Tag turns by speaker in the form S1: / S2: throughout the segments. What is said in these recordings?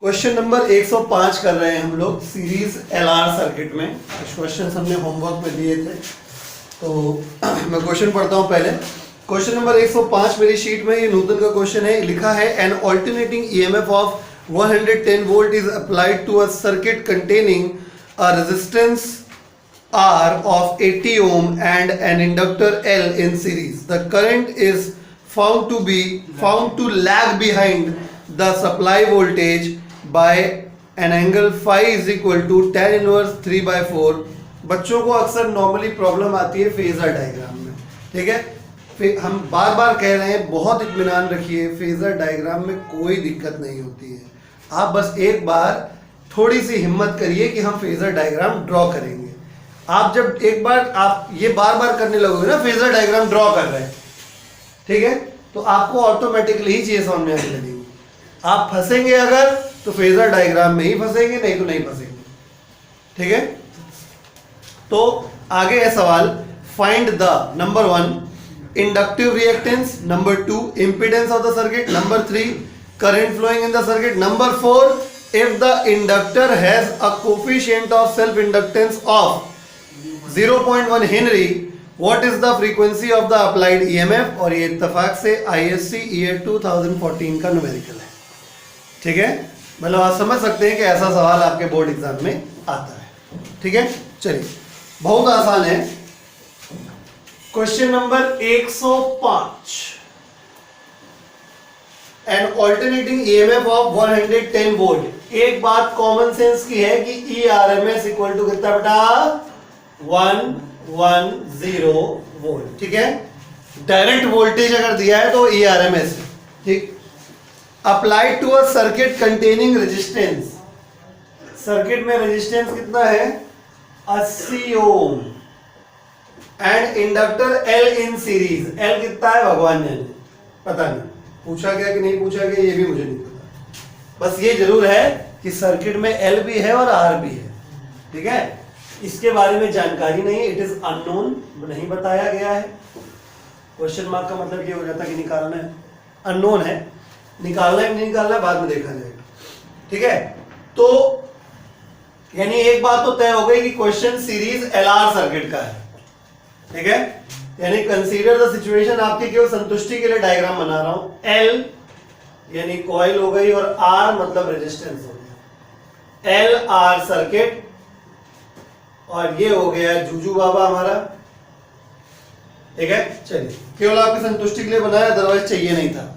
S1: Question number 105 कर रहे हैं हम लोग सीरीज एलआर सर्किट में। कुछ क्वेश्चन हमने होमवर्क में दिए थे, तो मैं क्वेश्चन पढ़ता हूं पहले। क्वेश्चन नंबर 105 मेरी शीट में, ये नूतन का क्वेश्चन है। लिखा है an alternating EMF of 110 volt is applied to a circuit containing a resistance R of 80 ohm and an inductor L in series. The current is found to lag behind the supply voltage by an angle phi is equal to tan inverse 3/4. बच्चों को अक्सर normally problem आती है phasor diagram में, ठीक है। हम बार बार कह रहे हैं, बहुत इत्मीनान रखिए, फेजर डायग्राम में कोई दिक्कत नहीं होती है। आप बस एक बार थोड़ी सी हिम्मत करिए कि हम फेजर डायग्राम ड्रॉ करेंगे। आप जब एक बार आप ये बार बार करने लगोगे ना, फेजर डायग्राम ड्रॉ कर रहे हैं, ठीक है, तो आपको ऑटोमेटिकली ही चीजें समझ में आने लगेंगी। आप फंसेंगे अगर तो फेजर डायग्राम में ही फंसेंगे, नहीं तो नहीं फंसेंगे, ठीक है। तो आगे है सवाल, find the number 1 inductive reactance, number 2 impedance of the circuit, number 3 current flowing in the circuit, number 4 if the inductor has a coefficient of self inductance of 0.1 Henry, what is the frequency of the applied EMF? और ये इत्तेफाक से ISC year 2014 का numerical है, ठीक है। मतलब आप समझ सकते हैं कि ऐसा सवाल आपके बोर्ड एग्जाम में आता है, ठीक है। चलिए, बहुत आसान है। Question number 105, an alternating EMF of 110 volt. एक बात कॉमन सेंस की है कि E R M S equal to कितना बेटा, 110 वोल्ट, ठीक है। डायरेक्ट वोल्टेज अगर दिया है तो ई आर एम एस, ठीक। Applied to a circuit containing resistance, circuit में रेजिस्टेंस कितना है, 80 ohm, and inductor L in series. L कितना है भगवान ने पता नहीं, पूछा गया कि नहीं पूछा गया ये भी मुझे नहीं पता। बस ये जरूर है कि सर्किट में एल भी है और आर भी है, ठीक है। इसके बारे में जानकारी नहीं है, इट इज अननोन, नहीं बताया गया है। क्वेश्चन मार्क का मतलब ये हो जाता है कि निकालना है, अननोन है, निकालना है नहीं निकालना है बाद में देखा जाएगा, ठीक है। तो यानी एक बात तो तय हो गई कि क्वेश्चन सीरीज एलआर सर्किट का है, ठीक है। यानी कंसीडर द सिचुएशन, आपकी केवल संतुष्टि के लिए डायग्राम बना रहा हूं। एल यानी कॉइल हो गई और आर मतलब रेजिस्टेंस हो गया, एल आर सर्किट, और ये हो गया जूजू बाबा हमारा, ठीक है। चलिए, केवल आपकी संतुष्टि के लिए बनाया, अदरवाइज चाहिए नहीं था।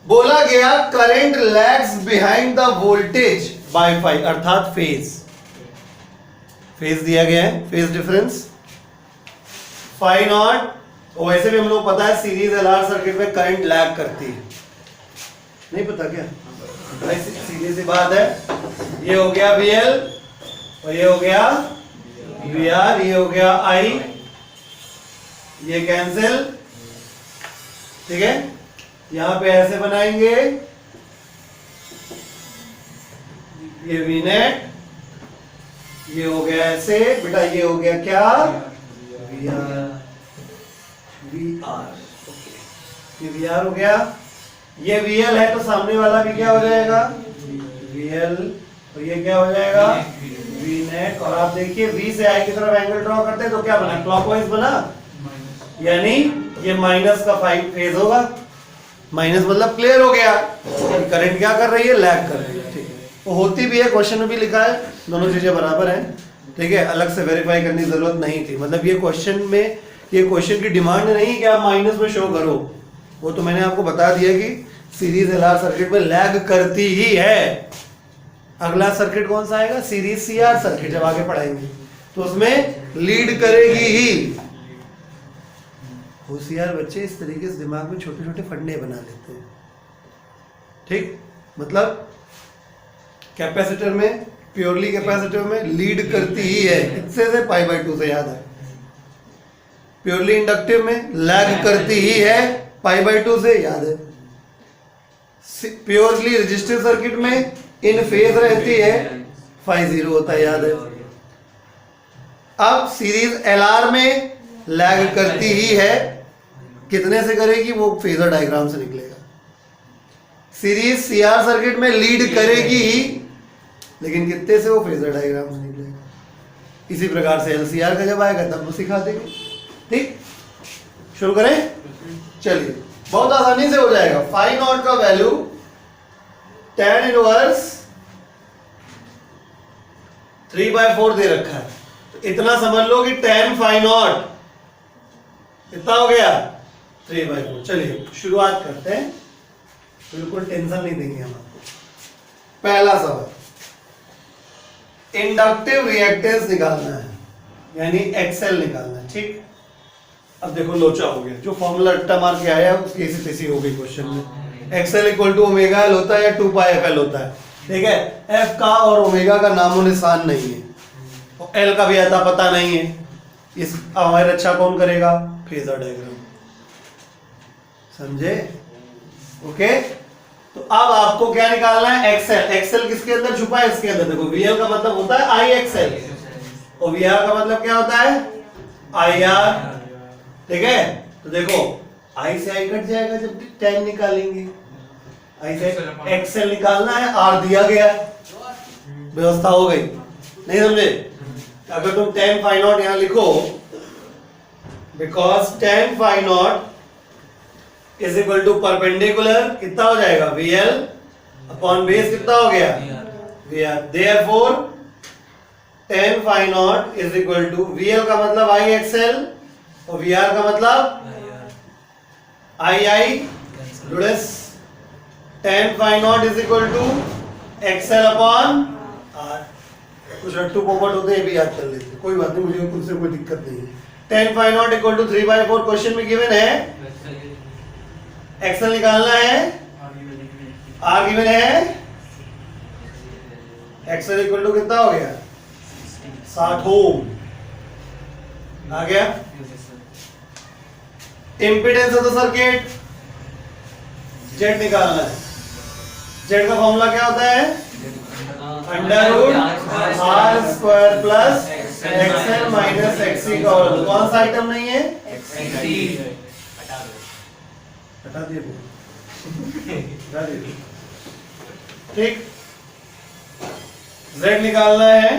S1: बोला गया current lags behind the voltage by phi, अर्थात फेज दिया गया है, फेज डिफरेंस फाई नॉट। वैसे भी हम लोग पता है सीरीज एलआर सर्किट में करंट लैग करती है, नहीं पता क्या भाई, सीधी सी बात है। ये हो गया VL और ये हो गया VR, ये हो गया I, ये कैंसिल, ठीक है। यहां पे ऐसे बनाएंगे, ये V नेट, ये हो गया ऐसे बेटा, ये हो गया क्या, VR, ये VR हो गया, ये VL है तो सामने वाला भी क्या हो जाएगा, VL, और ये क्या हो जाएगा, V नेट। और आप देखिए V से I की तरफ एंगल ड्रॉ करते हैं तो क्या बना, क्लॉकवाइज बना, यानी ये माइनस का फेज होगा। माइनस मतलब क्लियर हो गया, करंट क्या कर रही है, लैग कर रही है, ठीक है। वो होती भी है, क्वेश्चन में भी लिखा है, दोनों चीजें बराबर हैं, ठीक है। अलग से वेरीफाई करने की जरूरत नहीं थी। मतलब ये क्वेश्चन में, ये क्वेश्चन की डिमांड नहीं कि आप माइनस में शो करो, वो तो मैंने आपको बता दिया कि सीरीज एलआर सर्किट में लैग करती ही है। अगला सर्किट कौन सा आएगा, सीरीज सीआर सर्किट, जब आगे पढ़ाएंगे तो उसमें लीड करेगी ही। होशियार बच्चे इस तरीके से दिमाग में छोटे छोटे फंडे बना लेते हैं, ठीक। मतलब कैपेसिटर में, प्योरली कैपेसिटर में लीड करती ही है, इससे से π/2 से याद है। प्योरली इंडक्टिव में लैग करती ही है, π/2 से याद है। प्योरली रेजिस्टिव सर्किट में इन फेज रहती है, φ0 होता है, याद है। अब सीरीज एलआर में लैग करती ही है, कितने से करेगी वो फेजर डायग्राम से निकलेगा। सीरीज सीआर सर्किट में लीड करेगी, लेकिन कितने से वो फेजर डायग्राम से निकलेगा। इसी प्रकार से एलसीआर का जब आएगा तब वो सिखा देंगे। ठीक, शुरू करें। चलिए, बहुत आसानी से हो जाएगा। फाई नॉट का वैल्यू tan इनवर्स 3/4 दे रखा है, तो इतना समझ लो कि tan फाई नॉट कितना हो गया 3/4। चलिए शुरुआत करते हैं, बिल्कुल टेंशन नहीं देंगे हम आपको। पहला सवाल, इंडक्टिव रिएक्टेंस निकालना है, यानी एक्सएल निकालना है। ठीक, अब देखो लोचा हो गया, जो फॉर्मूला रट्टा मार के आया उसकी ऐसी तैसी हो गई क्वेश्चन में। XL equal to omega L होता है या 2πfl होता है। ठीक है, एफ का और ओमेगा का नामो निशान नहीं है, और एल का भी आता पता नहीं है। इस हमारी रक्षा कौन करेगा? Phasor diagram. समझे? ओके, तो अब आपको क्या निकालना है? एक्सएल। एक्सएल किसके अंदर छुपा है? इसके अंदर। देखो वीएल का मतलब होता है आई एक्सएल, और वीआर का मतलब क्या होता है? I R. ठीक है, तो देखो आई से आई कट जाएगा जब tan निकालेंगे। आई से एक्सएल निकालना है, आर दिया गया, व्यवस्था हो गई। नहीं समझे? अगर तुम tan फाई नॉट यहां लिखो, because tan phi naught is equal to perpendicular, कितना हो जाएगा? VL अपॉन बेस कितना हो गया? VR। Therefore tan phi naught is equal to VL का मतलब IXL और VR का मतलब II लुडेस। tan phi naught is equal to XL upon R। कुछ रट्टू पोपट होते हैं, भी याद कर लेते, कोई बात नहीं, मुझे उनसे कोई दिक्कत नहीं है। tan phi naught equal to 3/4 क्वेश्चन में गिवन है, एक्सएल निकालना है, आर गिवन है, एक्सएल इक्वल टू कितना हो गया? 60 ओम आ गया। Impedance of the circuit Z निकालना है। जेड का फॉर्मूला क्या होता है? √r square plus XL minus XC का होल। कौन सा आइटम नहीं है? हटा दिए। ठीक, z निकालना है,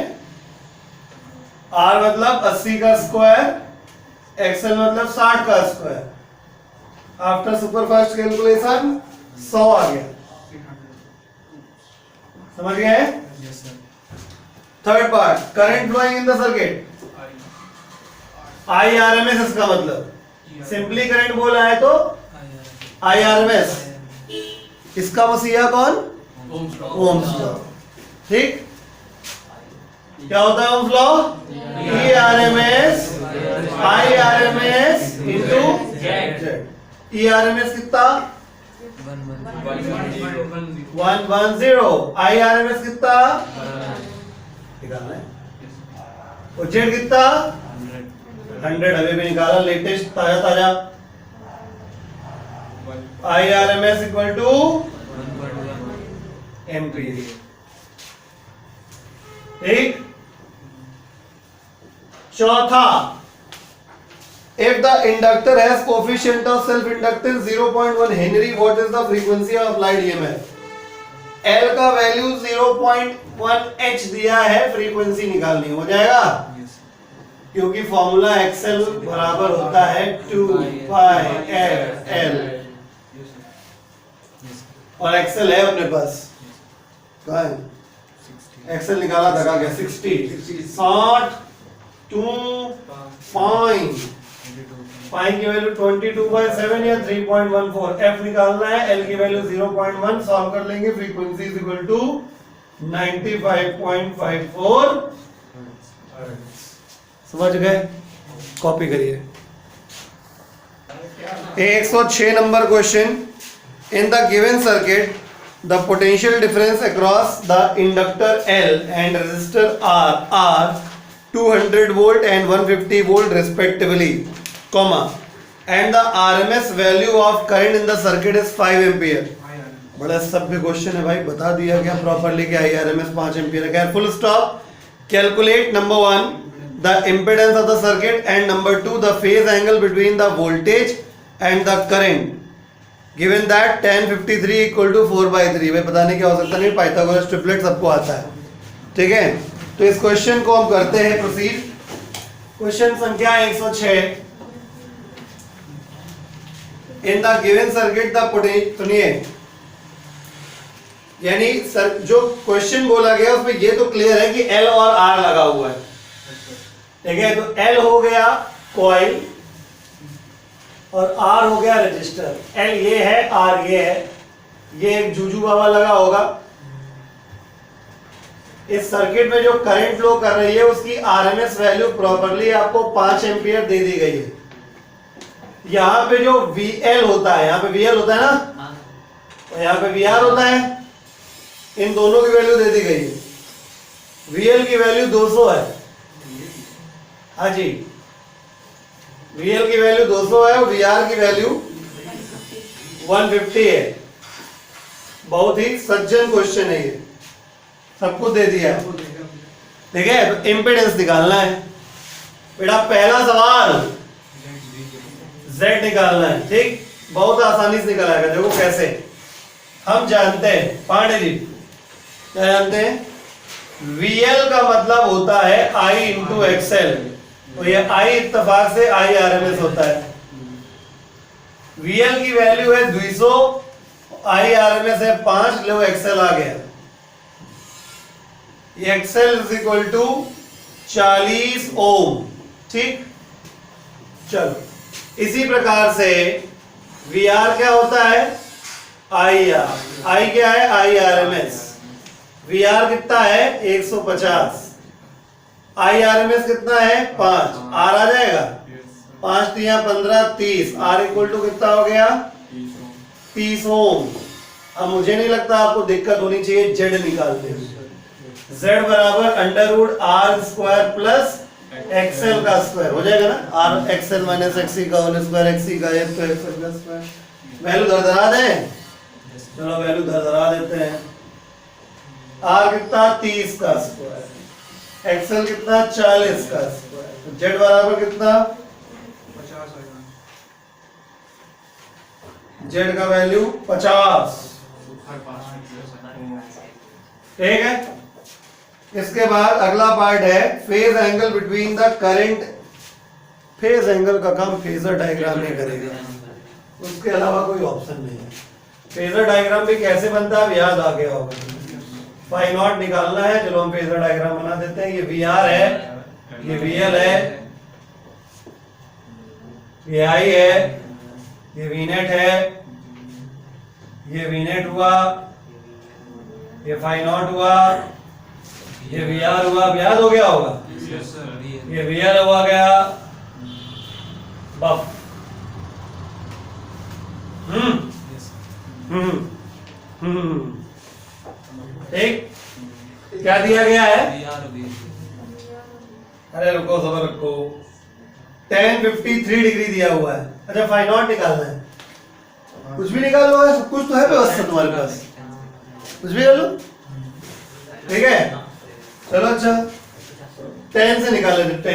S1: r मतलब 80 का स्क्वायर, xl मतलब 60 का स्क्वायर। आफ्टर सुपरफास्ट कैलकुलेशन 100 आ गया। समझ गए? Third part, current flowing in the circuit. IRMS इसका मतलब, सिंपली करंट बोला है तो IRMS। इसका मसीहा कौन? Ohm's law. ठीक, क्या होता है ohms law? ERMS IRMS into Z। ERMS कितना? 110। IRMS कितना? निकालना है। और Z कितना? 100। अभी भी निकाला, लेटेस्ट ताजा ताजा। IRMS equal to ampere. ठीक, चौथा, if the inductor has coefficient of self inductance 0.1 Henry, what is the frequency of applied EMF? L का वैल्यू 0.1 H दिया है, फ्रीक्वेंसी निकालनी हो जाएगा, क्योंकि फॉर्मूला XL बराबर होता है 2πfL, और XL है अपने पास। कहाँ है? XL निकाला था, क्या? 60 2 पाई की वैल्यू 22/7 या 3.14। F निकालना है, L की वैल्यू 0.1, सॉल्व कर लेंगे। Frequency is equal to 95.54 hertz. समझ गए? कॉपी करिए। 106 number question, in the given circuit the potential difference across the inductor L and resistor R are 200 volt and 150 volt respectively, comma, and the RMS value of current in the circuit is 5 ampere। बड़ा सभ्य question है भाई, बता दिया गया properly कि IRMS 5 ampere है। Full stop. Calculate number 1 the impedance of the circuit and number 2 the phase angle between the voltage and the current given that tan 53 equal to 4/3। भाई पता नहीं क्या हो सकता, नहीं पाइथागोरस ट्रिपलेट सबको आता है, ठीक है। तो इस क्वेश्चन को हम करते हैं प्रोसीड। क्वेश्चन संख्या 106। इन the given circuit the potential, सुनिए, यानी सर जो क्वेश्चन बोला गया उसमें ये तो क्लियर है कि L और R लगा हुआ है, ठीक है। तो L हो गया कॉइल और R हो गया रजिस्टर। L ये है, R ये है, ये एक जूजू बाबा लगा होगा। इस सर्किट में जो करंट फ्लो कर रही है उसकी आरएमएस वैल्यू प्रॉपरली आपको 5 एम्पियर दे दी गई है। यहाँ पे जो VL होता है, यहाँ पे VL होता है ना, और यहाँ पे VR होता है, इन दोनों की वैल्यू दे दी गई है। VL की वैल्यू 200 है, हाँ जी, VL की वैल्यू 200 है और VR की वैल्यू 150 है। बहुत ही सज्जन क्वेश्चन है ये, सबको दे दिया है, ठीक है। तो इम्पीडेंस निकालना है बेटा, पहला सवाल Z निकालना है, ठीक। बहुत आसानी से निकल आएगा, देखो कैसे। हम जानते हैं, पांडे जी क्या जानते हैं, VL का मतलब होता है I इंटू XL। तो ये I इत्तेफाक से I RMS होता है। VL की वैल्यू है 200, I RMS है 5, लो XL आ गया। XL इज इक्वल टू 40 ओम, ठीक। चलो इसी प्रकार से VR क्या होता है, IR। I क्या है, I RMS। VR कितना है 150, I RMS कितना है 5, R आ जाएगा 5 3 15 30, R इक्वल टू कितना हो गया 30 ओम। अब मुझे नहीं लगता आपको दिक्कत होनी चाहिए Z निकालते हैं। Z बराबर under root R square plus XL का स्क्वायर हो जाएगा ना, R XL माइनस XC का होल स्क्वायर, XC का एक तो XL का स्क्वायर। वैल्यू धरधरा दें, चलो वैल्यू धरधरा देते हैं। R कितना 30 का स्क्वायर, XL कितना 40 का स्क्वायर, तो Z बराबर कितना
S2: 50 आएगा।
S1: Z का वैल्यू 50, ठीक है। इसके बाद अगला पार्ट है phase angle between the current. Phase angle का काम फेजर डायग्राम में करेगा, उसके अलावा कोई ऑप्शन नहीं है। फेजर डायग्राम भी कैसे बनता है अब याद आ गया होगा। फाई नॉट निकालना है, चलो हम फेजर डायग्राम बना देते हैं। ये VR है, ये VL है, ये I है, ये VNet है, ये VNet हुआ, ये फाई नॉट हुआ, ये VR हुआ, अब याद हो गया होगा। ये VL हुआ गया बफ। ठीक, क्या दिया गया है, अरे रुको सबर रखो, tan 53 डिग्री दिया हुआ है। अच्छा फाई नॉट निकालना है, कुछ भी निकाल लो, सब कुछ तो है व्यवस्था तुम्हारे पास, कुछ भी कर लो, ठीक है। चलो अच्छा 10 से निकाल लेते,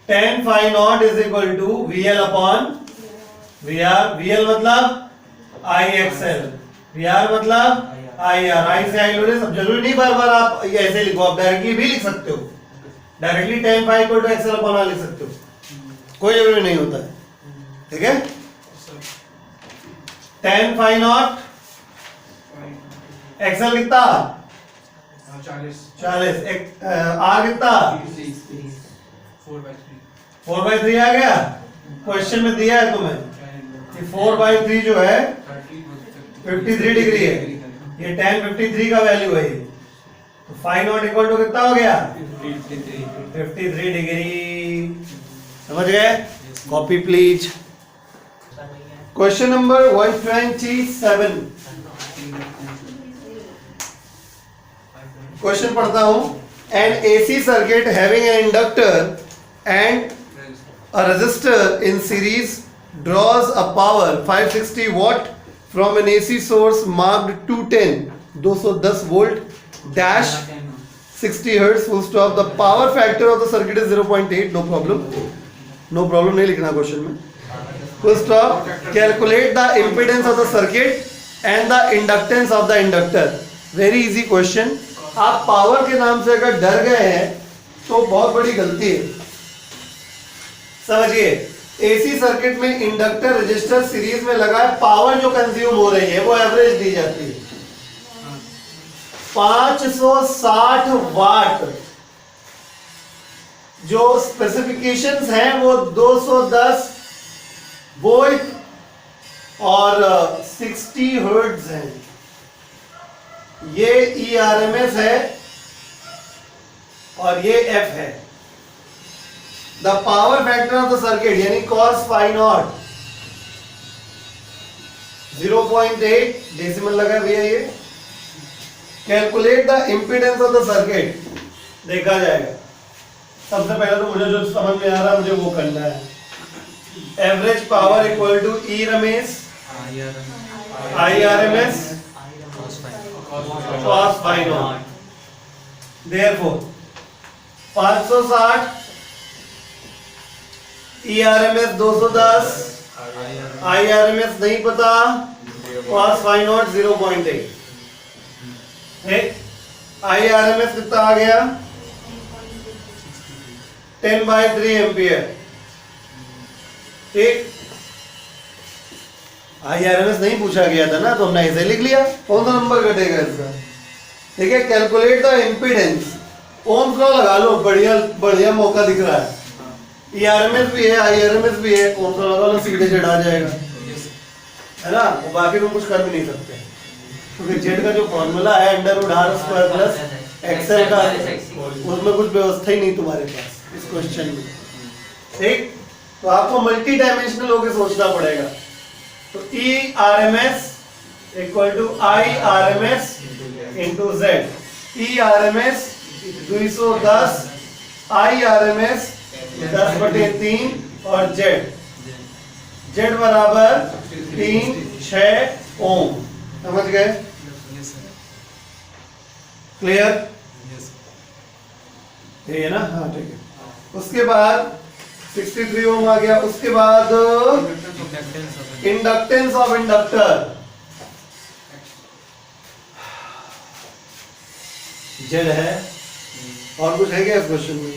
S1: 10 phi naught is equal to VL upon VR। VL मतलब IXL, VR मतलब IR। I से I लो, सब जरूरी नहीं बार बार आप ये ऐसे लिखो, आप डायरेक्टली भी लिख सकते हो, directly 10 phi equal to XL upon R लिख सकते हो, कोई जरूरी नहीं होता है, ठीक है। 10 फाई नॉट, XL कितना 40, R कितना 4/3 आ गया। क्वेश्चन में दिया है तुम्हें कि 4/3 जो है 53 डिग्री है, ये tan 53 का वैल्यू है। तो फाई नॉट इक्वल टू कितना हो गया 53 डिग्री, समझ गए। Copy please. Question number 127, question पढ़ता हूं। An AC circuit having an inductor and a resistor in series draws a power 560 watt from an AC source marked 210 210 volt dash 60 hertz full stop. The power factor of the circuit is 0.8. No problem नहीं लिखना question में। Full stop. Calculate the impedance of the circuit and the inductance of the inductor. Very easy question. आप power के नाम से अगर डर गए हैं तो बहुत बड़ी गलती है. समझिए, एसी सर्किट में इंडक्टर रजिस्टर सीरीज में लगा है, पावर जो कंज्यूम हो रही है वो एवरेज दी जाती है 560 वाट. जो स्पेसिफिकेशंस हैं वो 210 वोल्ट और 60 हर्ट्ज हैं. ये ERMS है और ये F है. The power factor of the circuit यानी cos phi नॉट 0.8 डेसिमल लगा भैया. ये calculate the impedance of the circuit देखा जाएगा. सबसे पहले तो मुझे जो समझ में आ रहा है मुझे वो करना है. Average power equal to E RMS IRMS cos phi naught. Therefore 560 ERMS 210 IRMS नहीं पता, cos phi नॉट 0.8. IRMS कितना आ गया 10/3 एम्पियर. ठीक, IRMS नहीं पूछा गया था ना तो हमने ऐसे लिख लिया. कौन सा नंबर घटेगा इसका. ठीक है, calculate the impedance. Ohms law लगा लो, बढ़िया बढ़िया मौका दिख रहा है. ERMS भी है IRMS भी है, ओम्स लॉ लगा लो, सीधे जेड आ जाएगा, है ना. वो बाकी तुम कुछ कर भी नहीं सकते क्योंकि जेड का जो फॉर्मूला है √r² प्लस एक्सएल का, उसमें कुछ व्यवस्था ही नहीं तुम्हारे पास इस क्वेश्चन में. ठीक, तो आपको मल्टी डायमेंशनल होकर सोचना पड़ेगा. तो ERMS equal to IRMS into Z. ERMS 210 IRMS 10/3 और Z बराबर 3-6 ओम. समझ गए. क्लियर. ये है ना. हाँ ठीक है. उसके बाद 63 ओम आ गया. उसके बाद इंडक्टेंस ऑफ इंडक्टर जेड है. और कुछ है क्या इस क्वेश्चन में.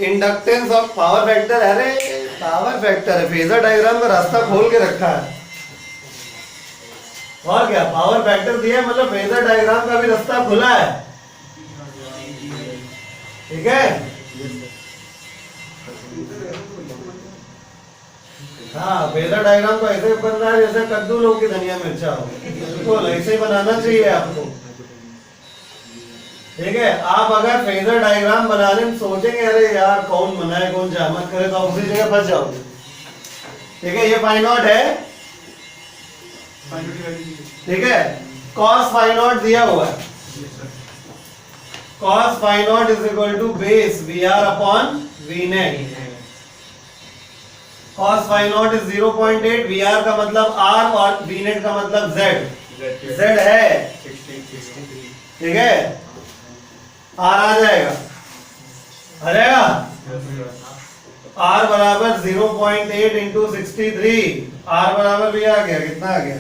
S1: Inductance of power factor. अरे पावर फैक्टर है, फेजर डायग्राम का रास्ता खोल के रखा है. और क्या, पावर फैक्टर दिया मतलब फेजर डायग्राम का भी रास्ता खुला है. ठीक है. हाँ, फेजर डायग्राम को ऐसे बनना है जैसे कद्दू लोग की धनिया मिर्चा हो. बिल्कुल ऐसे ही बनाना चाहिए आपको. ठीक है. आप अगर फेजर डायग्राम बनाने में सोचेंगे अरे यार कौन बनाए कौन जहमत करे तो उसी जगह फंस जाओगे. ठीक है, ये फाई नॉट है. ठीक है, cos phi नॉट दिया हुआ है. cos phi naught is equal to base VR upon Vnet. cos phi naught is 0.8. VR का मतलब R और Vnet का मतलब Z है. ठीक है, R आ जाएगा. आ जाएगा. R बराबर 0.8 इंटू 63. R बराबर भी आ गया. कितना आ गया.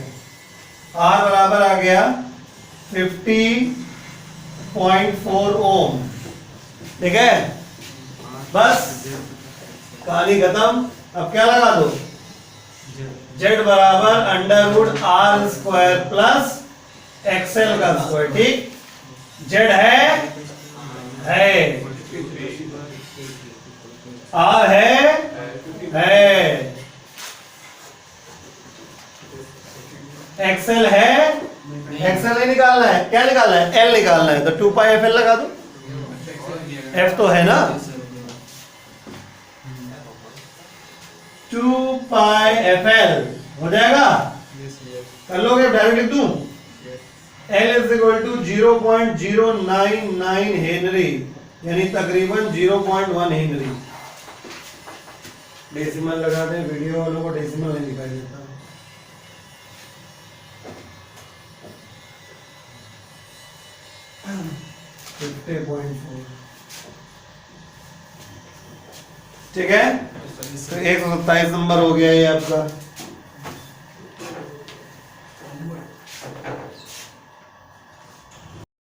S1: R बराबर आ गया 50.4 ओम. ठीक है, बस कहानी खत्म. अब क्या लगा दो. Z बराबर √r² प्लस XL का स्क्वायर. ठीक, Z है R है XL है. XL नहीं निकालना है, क्या निकालना है. L निकालना है. तो 2πfL लगा दो. F तो है ना. 2πfL हो जाएगा. कर लोगे. डायरेक्ट लिख दूं. L is equal to 0.099 henry यानी तकरीबन 0.1 हेनरी. डेसिमल लगा दें. वीडियो वालों को डेसिमल नहीं दिखाई देता. ठीक है, तो 127 नंबर हो गया ये आपका।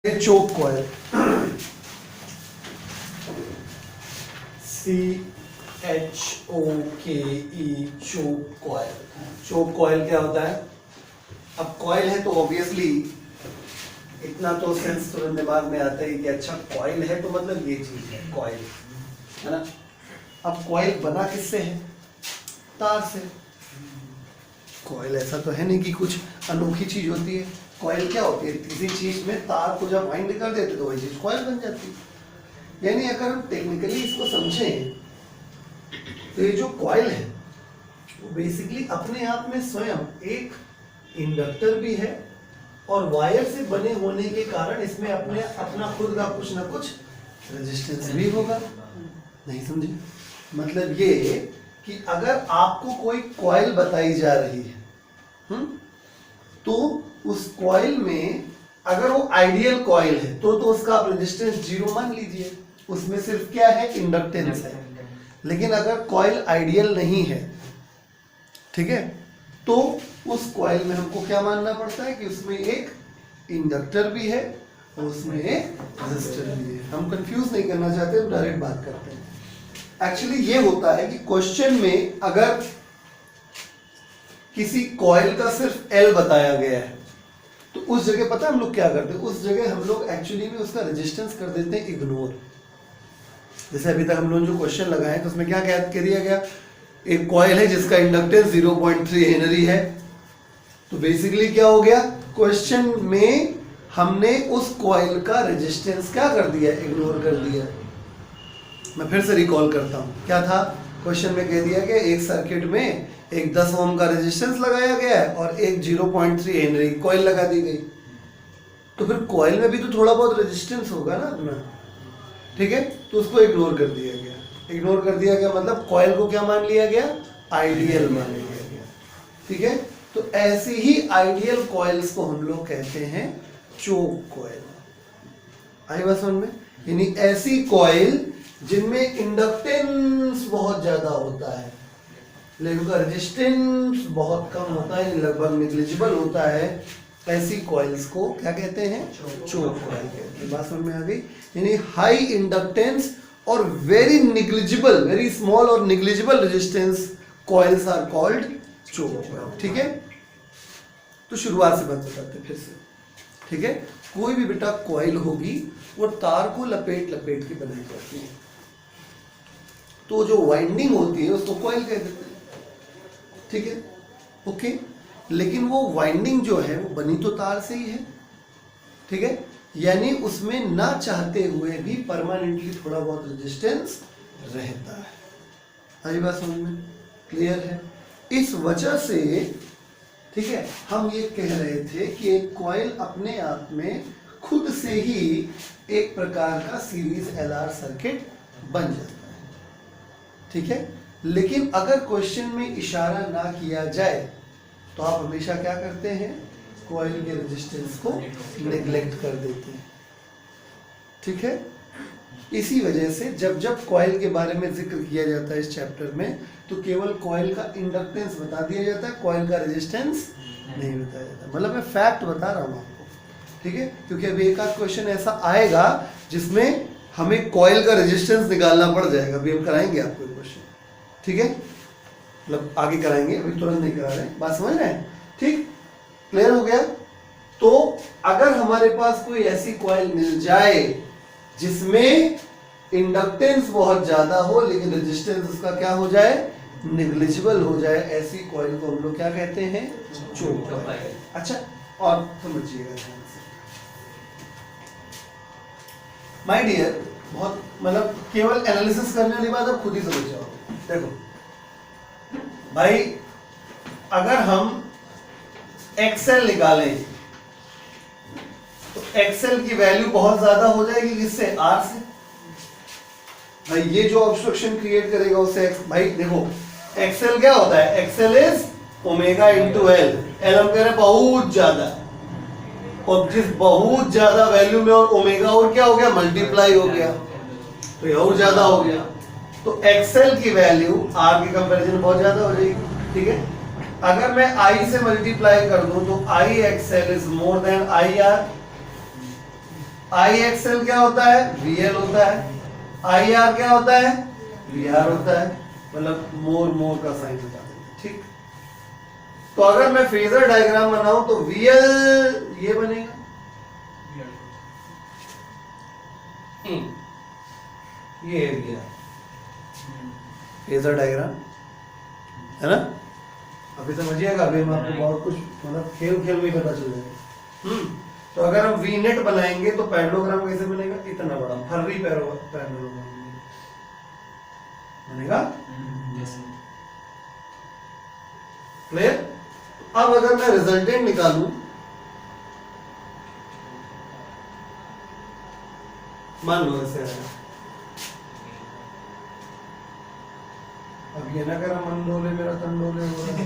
S1: ये choke coil, CHOKE, choke coil. Choke coil क्या होता है? अब कॉइल है तो ऑब्वियसली इतना तो सेंस तुरंत दिमाग में आता है कि अच्छा कॉइल है तो मतलब ये चीज है कॉइल, है ना। अब कॉइल बना किससे है? तार से। कॉइल ऐसा तो है नहीं कि कुछ अनोखी चीज होती है। कॉइल क्या होती है? किसी चीज में तार को जब वाइंड कर देते तो वही चीज कॉइल बन जाती है। यानी अगर हम टेक्निकली इसको समझें तो ये जो कॉइल है वो बेसिकली अपने आप में स्वयं एक इंडक्टर भी है और वायर से बने होने के कारण इसमें अपना खुद का कुछ ना कुछ रेजिस्टेंस भी होगा। नहीं समझे? मतलब ये कि अगर आपको कोई कॉइल बताई जा रही है, तो उस कॉइल में अगर वो आइडियल कॉइल है तो उसका आप रेजिस्टेंस 0 मान लीजिए, उसमें सिर्फ क्या है? इंडक्टेंस है। लेकिन अगर कॉइल आइडियल नहीं है, ठीक है, तो उस कॉइल में हमको क्या मानना पड़ता है कि उसमें एक इंडक्टर भी है और उसमें एक रेजिस्टर भी है। हम कंफ्यूज नहीं करना चाहते, हम डायरेक्ट बात करते हैं। एक्चुअली ये होता है कि क्वेश्चन में अगर किसी कॉइल का सिर्फ L बताया गया है तो उस जगह पता है हम लोग क्या करते हैं? उस जगह हम लोग एक्चुअली में उसका रेजिस्टेंस कर देते हैं इग्नोर। जैसे अभी तक हम लोग जो क्वेश्चन लगाए तो उसमें क्या कह दिया गया? एक कॉइल है जिसका इंडक्टेंस 0.3 हेनरी है। तो बेसिकली क्या हो गया? क्वेश्चन में हमने उस कॉइल का रेजिस्टेंस क्या कर दिया? इग्नोर कर दिया। मैं फिर से रिकॉल करता हूँ, क्या था क्वेश्चन में? कह दिया कि एक सर्किट में एक 10 ओम का रेजिस्टेंस लगाया गया है और एक 0.3 हेनरी कॉइल लगा दी गई। तो फिर कॉइल में भी तो थोड़ा बहुत रेजिस्टेंस होगा ना अपना, ठीक है। तो उसको इग्नोर कर दिया गया। इग्नोर कर दिया गया मतलब कॉइल को क्या मान लिया गया? आइडियल मान लिया गया, ठीक है। तो ऐसी ही आइडियल कॉइल्स को हम लोग कहते हैं चोक कॉइल। आई बात समझ में? यानी ऐसी कॉइल जिनमें इंडक्टेंस बहुत ज्यादा होता है लेकिन उनका रेजिस्टेंस बहुत कम होता है, लगभग नेग्लिजिबल होता है, ऐसी कॉइल्स को क्या कहते हैं? चोक कॉइल कहते हैं। बात समझ में आ गई? यानी हाई इंडक्टेंस और वेरी निग्लिजिबल, वेरी स्मॉल और negligible resistance coils are called choke coil, ठीक है। तो शुरुआत से बात बताते हैं फिर से, ठीक है। कोई भी बेटा कॉइल होगी वो तार को लपेट लपेट के बनाई जाती है, तो जो वाइंडिंग होती है उसको कॉइल कह देते हैं, ठीक है, ओके। लेकिन वो वाइंडिंग जो है वो बनी तो तार से ही है, ठीक है। यानी उसमें ना चाहते हुए भी परमानेंटली थोड़ा बहुत रेजिस्टेंस रहता है। आई बात समझ में? क्लियर है? इस वजह से, ठीक है, हम ये कह रहे थे कि एक कॉइल अपने आप में खुद से ही एक प्रकार का सीरीज LR सर्किट बन जाता है, ठीक है। लेकिन अगर क्वेश्चन में इशारा ना किया जाए तो आप हमेशा क्या करते हैं? कॉइल के रेजिस्टेंस को नेग्लेक्ट कर देते हैं, ठीक है। इसी वजह से जब जब कॉइल के बारे में जिक्र किया जाता है इस चैप्टर में तो केवल कॉइल का इंडक्टेंस बता दिया जाता है, कॉइल का रेजिस्टेंस नहीं बताया जाता। मतलब मैं फैक्ट बता रहा हूँ आपको, ठीक है, क्योंकि अभी एक आध क्वेश्चन ऐसा आएगा जिसमें हमें कॉइल का रेजिस्टेंस निकालना पड़ जाएगा। अभी हम कराएंगे आपको क्वेश्चन, ठीक है, मतलब आगे कराएंगे, अभी तुरंत नहीं करा रहे। बात समझ रहे हैं? ठीक, क्लियर हो गया? तो अगर हमारे पास कोई ऐसी कॉइल मिल जाए जिसमें इंडक्टेंस बहुत ज्यादा हो लेकिन रेजिस्टेंस उसका क्या हो जाए? नेग्लिजिबल हो जाए, ऐसी कॉइल को हम लोग क्या कहते हैं? Choke coil. अच्छा, और समझिएगा ध्यान से माय डियर, बहुत मतलब केवल एनालिसिस करने वाली बात आप खुद ही समझ जाओ। देखो भाई, अगर हम एक्सेल निकालें तो एक्सेल की वैल्यू बहुत ज्यादा हो जाएगी किससे? R से। भाई ये जो ऑब्स्ट्रक्शन क्रिएट करेगा उसे भाई देखो, एक्सेल क्या होता है? XL is omega into L. L हम कह रहे हैं बहुत ज्यादा, और जिस बहुत ज्यादा वैल्यू में और ओमेगा और क्या हो गया? मल्टीप्लाई हो गया, तो ये और ज्यादा हो गया। तो एक्सएल की वैल्यू आर के कंपैरिजन बहुत ज्यादा हो जाएगी, ठीक है। अगर मैं आई से मल्टीप्लाई कर दूं तो I XL is more than I R. I XL क्या होता है? वीएल होता है। आई आर क्या होता है? वीआर होता है। मतलब मोर का साइन बता देंगे, ठीक। तो अगर मैं फेजर डायग्राम बनाऊं तो वीएल ये बनेगा, ये है वीआर फेजर डायग्राम, है ना। अभी समझिएगा, अभी हम आपको बहुत कुछ मतलब खेल में ही पता चल जाएगा। तो अगर हम वी नेट बनाएंगे तो पैरेललोग्राम कैसे बनेगा? इतना बड़ा फर्री पैरेललोग्राम बनेगा। क्लियर? अब अगर मैं रिजल्टेंट निकालूं, मान लो ऐसे है, अब ये ना करा मन डोले मेरा तन डोले हो रहा है।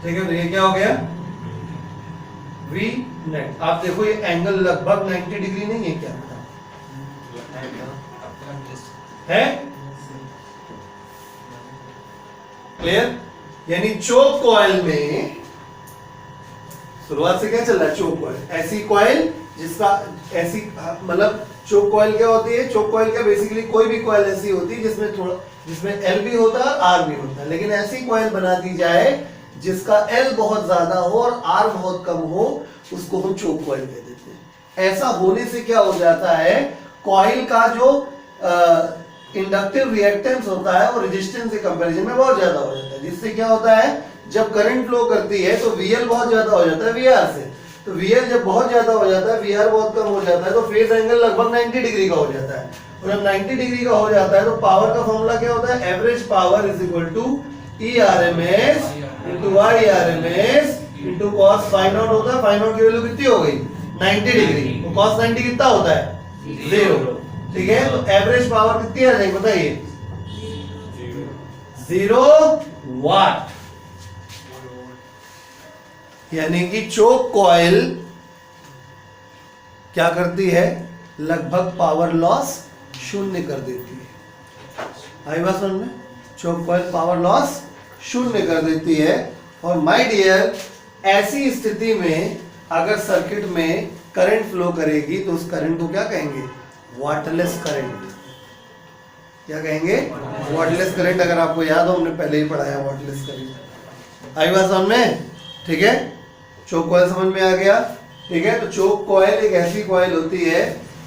S1: ठीक है, तो ये क्या हो गया? V net. आप देखो ये एंगल लगभग 90 डिग्री नहीं है क्या? है क्लियर? यानी चोक कॉइल में शुरुआत से क्या चल रहा है? चोक कॉइल, ऐसी कॉइल जिसका ऐसी मतलब चोक कॉइल क्या होती है? चोक कॉइल क्या बेसिकली कोई भी कॉइल ऐसी होती है जिसमें एल भी होता है आर भी होता है, लेकिन ऐसी कॉइल बना दी जाए जिसका एल बहुत ज्यादा हो और आर बहुत कम हो, उसको हम चोक कॉइल कह देते हैं। ऐसा होने से क्या हो जाता है? कॉइल का जो इंडक्टिव रिएक्टेंस होता है वो रेजिस्टेंस के कंपैरिजन में बहुत ज्यादा हो जाता है, जिससे क्या होता है? जब करंट फ्लो करती है तो वीएल बहुत ज्यादा हो जाता है वीआर से। तो वीएल जब बहुत ज्यादा हो जाता है, वीआर बहुत कम हो जाता है, तो फेज एंगल लगभग 90 डिग्री का हो जाता है। और जब 90 डिग्री का हो जाता है तो पावर का फॉर्मूला क्या होता है? Average power is equal to E RMS into I RMS into cos phi naught होता है। फाई नॉट की वैल्यू कितनी हो गई? 90 डिग्री। तो कॉस 90 कितना होता है? 0। ठीक है, तो एवरेज पावर कितनी आ जाएगी बताइए? 0 वाट। यानी कि चोक कॉइल क्या करती है? लगभग पावर लॉस शून्य कर देती है। आई बात समझ में? चोक कॉइल पावर लॉस शून्य कर देती है। और माय डियर, ऐसी स्थिति में अगर सर्किट में करंट फ्लो करेगी तो उस करंट को क्या कहेंगे? Wattless current. क्या कहेंगे? Wattless current. अगर आपको याद हो, हमने पहले ही पढ़ाया वाटलेस करंट। आई बात समझ में? ठीक है, चोक कॉइल समझ में आ गया। ठीक है, तो चोक कॉइल एक ऐसी कॉइल होती है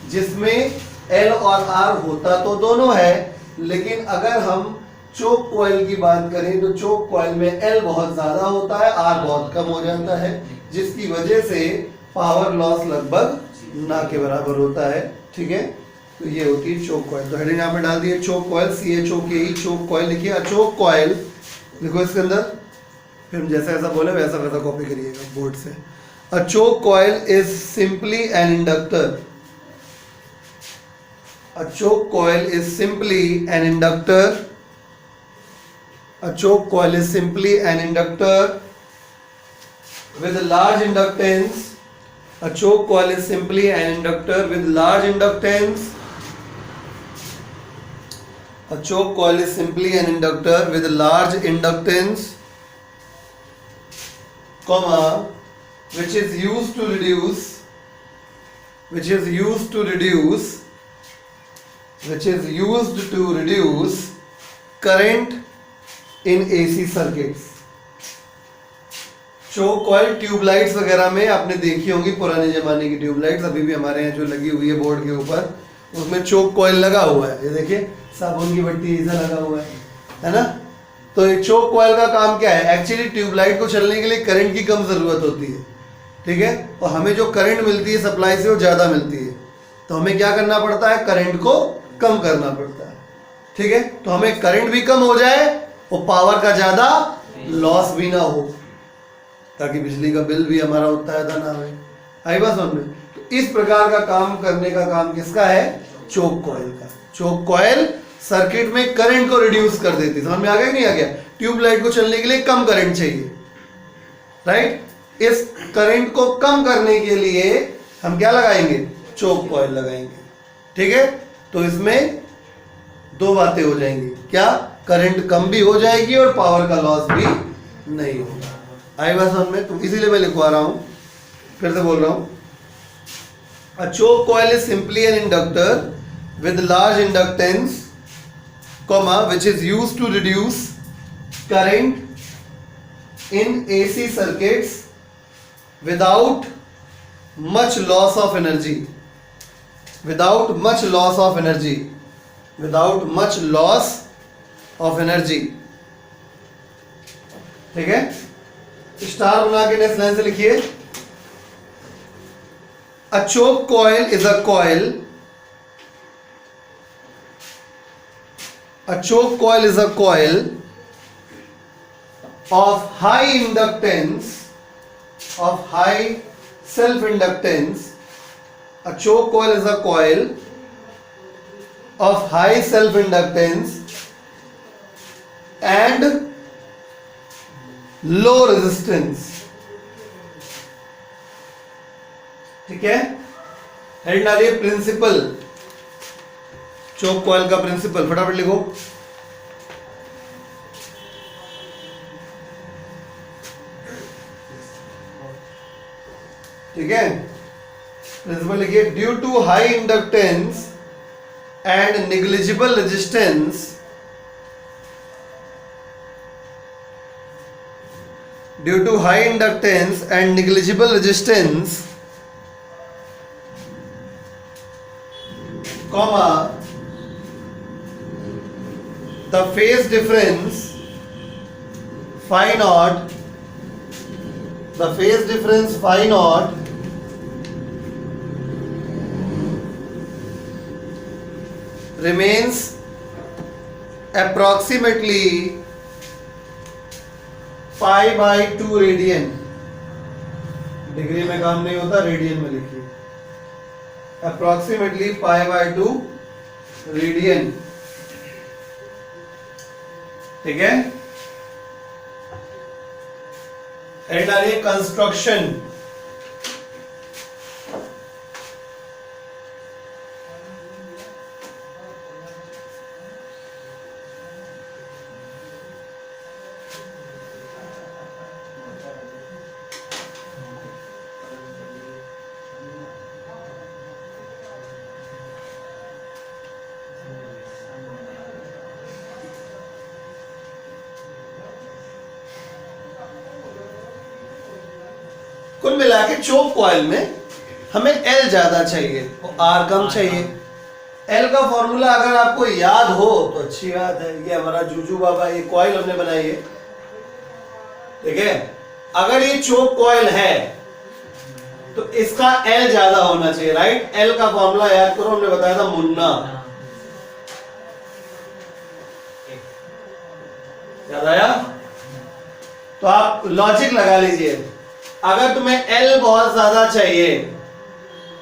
S1: जिसमें एल और आर होता तो दोनों है, लेकिन अगर हम चोक कॉइल की बात करें तो चोक कॉइल में एल बहुत ज्यादा होता है, आर बहुत कम हो जाता है, जिसकी वजह से पावर लॉस लगभग ना के बराबर होता है। ठीक है, तो ये होती है चोक कॉइल। तो हेडिंग यहाँ पे डाल दिए choke coil, CHOKE, choke coil लिखिए। अचोक कॉइल देखो इसके अंदर, फिर हम जैसा ऐसा बोले वैसा वैसा कॉपी करिएगा बोर्ड से। A choke coil is simply an inductor. A choke coil is simply an inductor. A choke coil is simply an inductor with a large inductance. A choke coil is simply an inductor with large inductance. A choke coil is simply an inductor with a large inductance, comma, which is used to reduce current in AC circuits. Choke coil tube lights वगैरह में आपने देखी होंगी, पुराने जमाने की tubelights अभी भी हमारे यहाँ जो लगी हुई है बोर्ड के ऊपर, उसमें चोक कॉइल लगा हुआ है। ये देखिए साबुन की बट्टी ऐसा लगा हुआ है ना। तो ये चोक कॉइल का काम क्या है? एक्चुअली ट्यूबलाइट को चलने के लिए करंट की कम जरूरत होती है। ठीक है, और हमें जो करंट मिलती है सप्लाई से वो ज्यादा मिलती है, तो हमें क्या करना पड़ता है? करंट को कम करना पड़ता है। ठीक है, तो हमें करंट भी कम हो जाए और पावर का ज्यादा लॉस भी ना हो, ताकि बिजली का बिल भी हमारा उतना ज्यादा ना हो। आई बात समझ में? तो इस प्रकार का काम करने का काम किसका है? चोक कॉइल का। चोक कॉइल सर्किट में करंट को रिड्यूस कर देती है। समझ में आ गया कि नहीं आ गया? ट्यूबलाइट को चलने के लिए कम करंट चाहिए, राइट? इस करंट को कम करने के लिए हम क्या लगाएंगे, चोक कॉइल लगाएंगे। ठीक है, तो इसमें दो बातें हो जाएंगी, क्या, करंट कम भी हो जाएगी और पावर का लॉस भी नहीं होगा। आई बात समझ में? तो इसीलिए मैं लिखवा रहा हूं, फिर से बोल रहा हूं, a choke coil is simply an inductor with large inductance, comma, which is used to reduce current in AC circuits without much loss of energy, without much loss of energy, without much loss of energy। ठीक है, star बना के next line से लिखिए, a choke coil is a coil, a choke coil is a coil of high inductance, of high self inductance, a choke coil is a coil of high self inductance and low resistance। ठीक है, head डालिए principle, choke coil का principle फटाफट लिखो। ठीक है, principle लिखिए, due to high inductance and negligible resistance, due to high inductance and negligible resistance, comma, the phase difference phi naught, the phase difference phi naught remains approximately pi by 2 radian. Degree में काम नहीं होता, radian में लिखिए, approximately pi by 2 radian. ठीक है, head आ रही है कंस्ट्रक्शन। कुल मिला के चोक कॉइल में हमें एल ज्यादा चाहिए और आर कम चाहिए। एल का फॉर्मूला अगर आपको याद हो तो अच्छी बात है, ये हमारा जूजू बाबा, ये कॉइल हमने बनाई है। ठीक है, अगर ये चोक कॉइल है तो इसका एल ज्यादा होना चाहिए, राइट। एल का फॉर्मूला याद करो, हमने बताया था मुन्ना, याद आया? तो आप लॉजिक लगा लीजिए, अगर तुम्हें एल बहुत ज्यादा चाहिए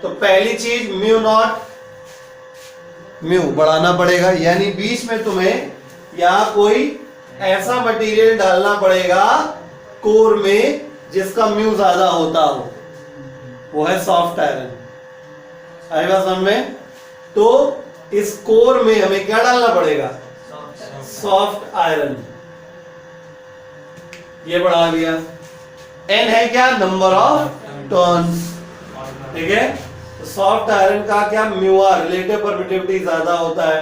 S1: तो पहली चीज म्यू नॉट, म्यू बढ़ाना पड़ेगा, यानी बीच में तुम्हें यहां कोई ऐसा मटेरियल डालना पड़ेगा कोर में जिसका म्यू ज्यादा होता हो, वो है सॉफ्ट आयरन। आई बात समझ में? तो इस कोर में हमें क्या डालना पड़ेगा, सॉफ्ट आयरन। ये बढ़ा दिया। एन है क्या, नंबर ऑफ टर्न्स। ठीक है, तो सॉफ्ट आयरन का क्या, म्यू आर, रिलेटिव परमिटिविटी ज्यादा होता है।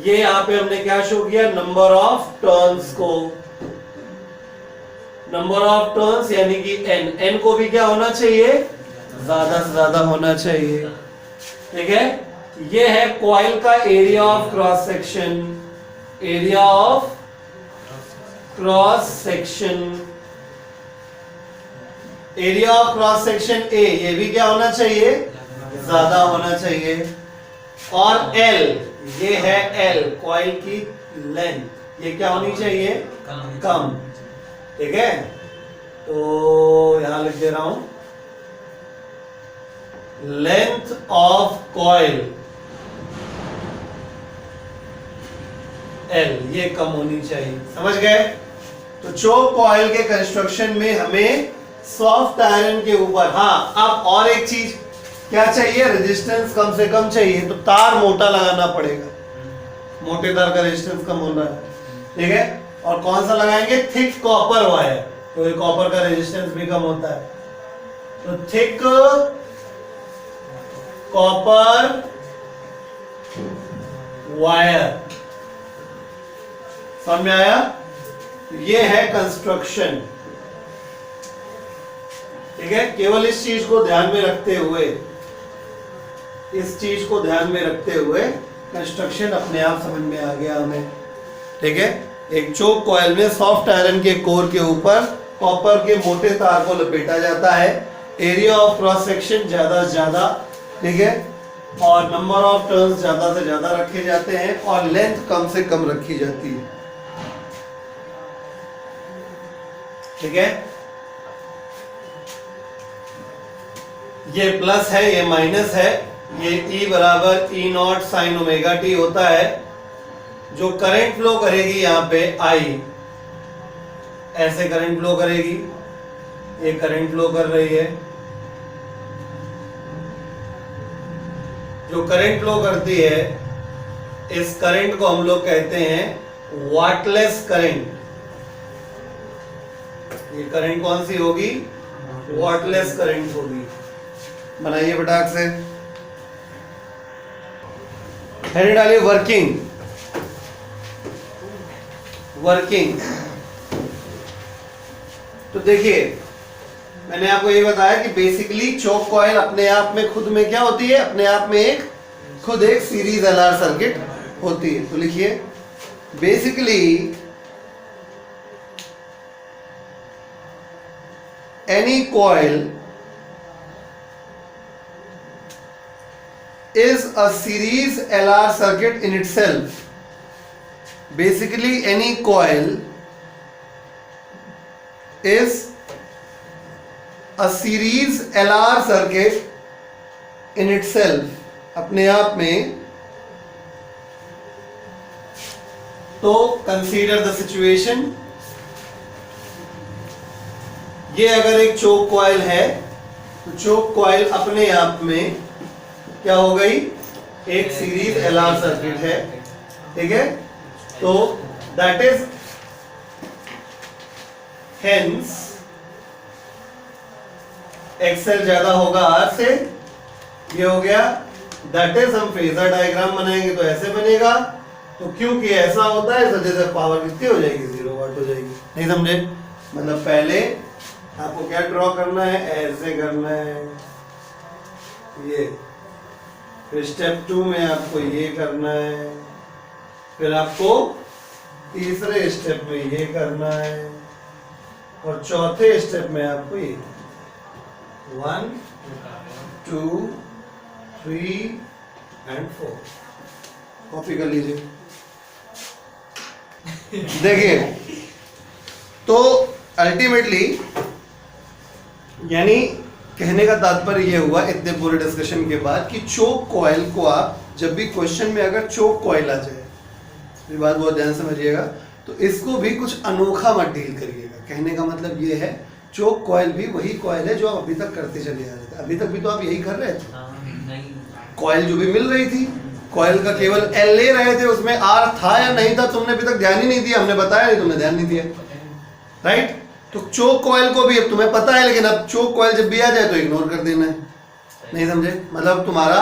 S1: ये यहां पे हमने क्या शो किया, नंबर ऑफ टर्न्स को, नंबर ऑफ टर्न्स यानी कि एन, एन को भी क्या होना चाहिए, ज्यादा से ज्यादा होना चाहिए। ठीक है, ये है कॉइल का area of cross section, area of cross section, area of cross section A, ये भी क्या होना चाहिए, ज्यादा होना चाहिए। और एल, ये है एल, कॉइल की लेंथ, ये क्या होनी चाहिए, कम। ठीक है, तो यहां लिख दे रहा हूं, लेंथ ऑफ कॉइल एल, ये कम होनी चाहिए। समझ गए? तो चोक कॉइल के कंस्ट्रक्शन में हमें सॉफ्ट आयरन के ऊपर, हाँ अब और एक चीज, क्या चाहिए, रेजिस्टेंस कम से कम चाहिए, तो तार मोटा लगाना पड़ेगा, मोटे तार का रेजिस्टेंस कम होना है, ठीक है। और कौन सा लगाएंगे, थिक कॉपर वायर, तो कॉपर का रेजिस्टेंस भी कम होता है, तो थिक कॉपर वायर। समझ में आया, ये है कंस्ट्रक्शन, ठीक है। केवल इस चीज को ध्यान में रखते हुए, इस चीज को ध्यान में रखते हुए कंस्ट्रक्शन अपने आप समझ में आ गया हमें, ठीक है। एक चोक कॉइल में सॉफ्ट आयरन के कोर के ऊपर कॉपर के मोटे तार को लपेटा जाता है, एरिया ऑफ क्रॉस सेक्शन ज्यादा से ज्यादा, ठीक है, और नंबर ऑफ टर्न्स ज्यादा से ज्यादा रखे जाते हैं और लेंथ कम से कम रखी जाती है, ठीक है। ये प्लस है, ये माइनस है, ये E बराबर E naught sine omega T होता है। जो करंट फ्लो करेगी यहाँ पे I, ऐसे करंट फ्लो करेगी, ये करंट फ्लो कर रही है, जो करंट फ्लो करती है इस करंट को हम लोग कहते हैं वाटलेस करंट। ये करंट कौन सी होगी, वाटलेस करंट होगी। बनाइए फटाक से, हेड डालिए वर्किंग, वर्किंग। तो देखिए मैंने आपको ये बताया कि बेसिकली चोक कॉइल अपने आप में खुद में क्या होती है, अपने आप में एक खुद एक सीरीज एलआर सर्किट होती है। तो लिखिए basically any coil is a series LR circuit in itself. Basically any coil is a series LR circuit in itself, अपने आप में। तो consider the situation, ये अगर एक चोक कॉइल है तो चोक कॉइल अपने आप में क्या हो गई, एक सीरीज एलआर सर्किट है, ठीक है। तो दैट इज हेंस एक्सएल ज्यादा होगा आर से, ये हो गया। दैट इज हम फेजर डायग्राम बनाएंगे तो ऐसे बनेगा, तो क्योंकि ऐसा होता है इस वजह से पावर कितनी हो जाएगी, 0 वाट हो जाएगी। नहीं समझे, मतलब पहले आपको क्या ड्रॉ करना है, ऐसे करना है ये, फिर स्टेप 2 में आपको ये करना है, फिर आपको तीसरे स्टेप में ये करना है, और चौथे स्टेप में आपको ये 1 2 3 एंड 4 कॉपी कर लीजिए। देखिए तो अल्टीमेटली यानी कहने का तात्पर्य यह हुआ इतने पूरे डिस्कशन के बाद कि चोक कॉइल को आप जब भी क्वेश्चन में अगर चोक कॉइल आ जाए, ये बात बहुत ध्यान समझिएगा, तो इसको भी कुछ अनोखा मत डील करिएगा। कहने का मतलब ये है चोक कॉइल भी वही कॉइल है जो आप अभी तक करते चले आ रहे थे, अभी तक भी तो आप यही कर रहे थे। कॉइल जो भी मिल रही थी, कॉइल का केवल एल ले रहे थे, उसमें आर था या नहीं था तुमने अभी तक ध्यान ही नहीं दिया, हमने बताया नहीं, तुमने ध्यान नहीं दिया, राइट। तो चोक कॉइल को भी अब तुम्हें पता है, लेकिन अब चोक कॉइल जब भी आ जाए तो इग्नोर कर देना है। नहीं समझे, मतलब तुम्हारा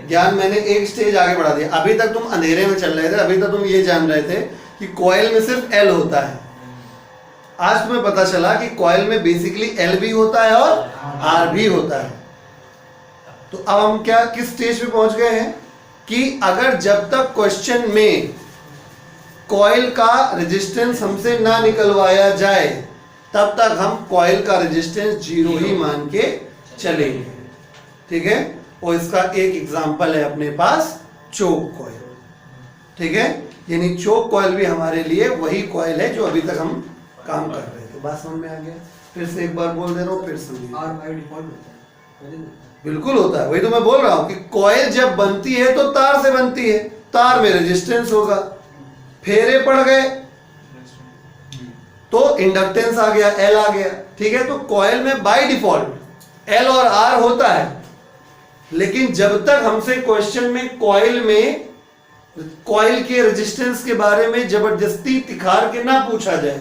S1: ज्ञान मैंने एक स्टेज आगे बढ़ा दिया। अभी तक तुम अंधेरे में चल रहे थे, अभी तक तुम ये जान रहे थे कि कॉइल में सिर्फ एल होता है। आज तुम्हें पता चला कि कॉइल में बेसिकली एल भी होता है और आर भी होता है। तो अब हम क्या किस स्टेज पे पहुंच गए हैं कि अगर जब तक क्वेश्चन में कॉइल का रेजिस्टेंस हमसे ना निकलवाया जाए तब तक हम कॉइल का रेजिस्टेंस 0 ही मान के चलेंगे, ठीक है। और इसका एक एग्जांपल है अपने पास चोक कॉइल, ठीक है। यानी चोक कॉइल भी हमारे लिए वही कॉइल है जो अभी तक हम काम कर रहे थे। बात समझ में आ गया, फिर से एक बार बोल दे रहा हूँ, फिर समझिए। बिल्कुल होता है, वही तो मैं बोल रहा हूँ कि कॉइल जब बनती है तो तार से बनती है, तार में रेजिस्टेंस होगा, फेरे पड़ गए तो इंडक्टेंस आ गया, एल आ गया, ठीक है। तो कॉइल में बाय डिफॉल्ट एल और आर होता है, लेकिन जब तक हमसे क्वेश्चन में कॉइल के रेजिस्टेंस के बारे में जबरदस्ती तिखार के ना पूछा जाए,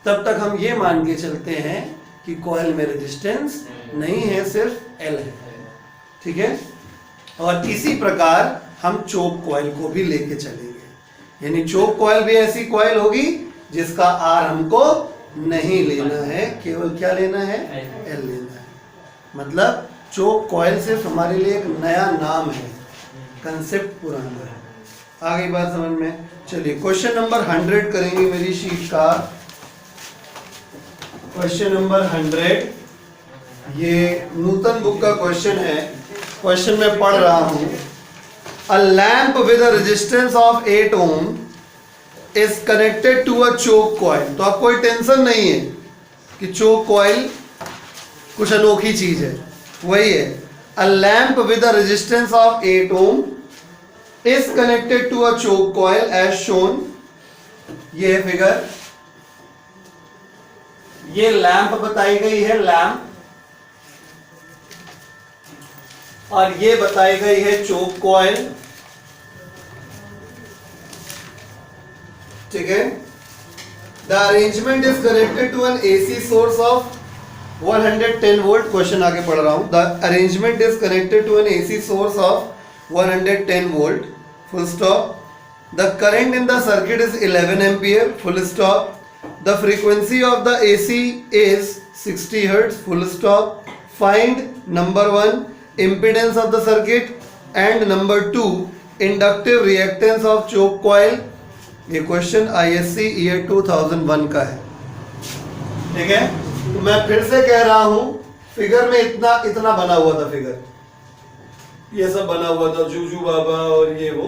S1: तब तक हम ये मान के चलते हैं कि कॉइल में रेजिस्टेंस नहीं है, सिर्फ एल है। ठीक है, और इसी प्रकार हम चोक कॉइल को भी लेके चलेंगे, यानी चोक कॉइल भी ऐसी कॉइल होगी जिसका आर हमको नहीं लेना है, केवल क्या लेना है, एल लेना है। मतलब चोक कॉइल सिर्फ हमारे लिए एक नया नाम है, कंसेप्ट पुराना है। आ गई बात समझ में? चलिए क्वेश्चन नंबर 100 करेंगे मेरी शीट का। क्वेश्चन नंबर 100, ये नूतन बुक का क्वेश्चन है। क्वेश्चन में पढ़ रहा हूं, a lamp with a resistance of 8 ohm is connected to a choke coil. तो आप कोई टेंशन नहीं है कि चोक कॉइल कुछ अनोखी चीज है, वही है। A lamp with a resistance of 8 ohm is connected to a choke coil as shown. ये है फिगर, ये लैंप बताई गई है, लैंप, और ये बताई गई है चोक कॉइल। ठीक है, the arrangement is connected to an AC source of 110 volt. Question आगे पढ़ रहा हूं। The arrangement is connected to an AC source of 110 volt, full stop. The current in the circuit is 11 ampere, full stop. The frequency of the AC is 60 Hz, full stop. Find number 1 impedance of the circuit and number 2 inductive reactance of choke coil. ये question ISC year 2001 का है। ठीक है, तो मैं फिर से कह रहा हूं, फिगर में इतना बना हुआ था, फिगर ये सब बना हुआ था, जूजू बाबा और ये वो।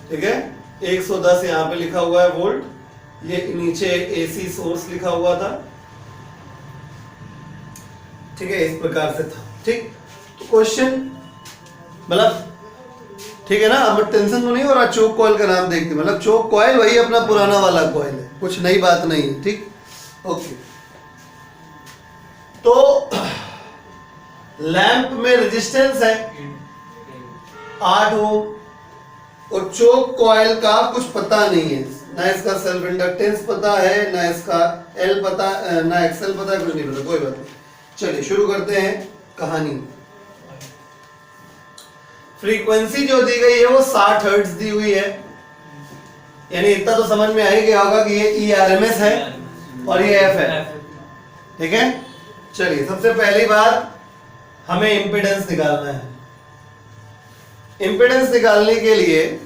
S1: ठीक है, 110 यहाँ पे लिखा हुआ है वोल्ट, ये नीचे एसी सोर्स लिखा हुआ था। ठीक है, इस प्रकार से था। ठीक, तो क्वेश्चन मतलब ठीक है ना, अब टेंशन तो नहीं हो रहा। चोक कॉइल का नाम देखते, मतलब चोक कॉइल वही अपना पुराना वाला कॉइल है, कुछ नई बात नहीं है। ठीक, ओके। तो लैंप में रेजिस्टेंस है 8 ओम, और चोक कॉइल का कुछ पता नहीं है, ना इसका सेल्फ इंडक्टेंस पता है, ना इसका एल पता, ना एक्सएल पता है, कुछ नहीं पता। कोई बात नहीं, चलिए शुरू करते हैं कहानी। फ्रीक्वेंसी जो दी गई है वो 60 हर्ट्ज दी हुई है, यानी इतना तो समझ में आ ही गया होगा कि ये ERMS है और ये F है। ठीक है, चलिए सबसे पहली बात, हमें इंपेडेंस निकालना है। इंपेडेंस निकालने के लिए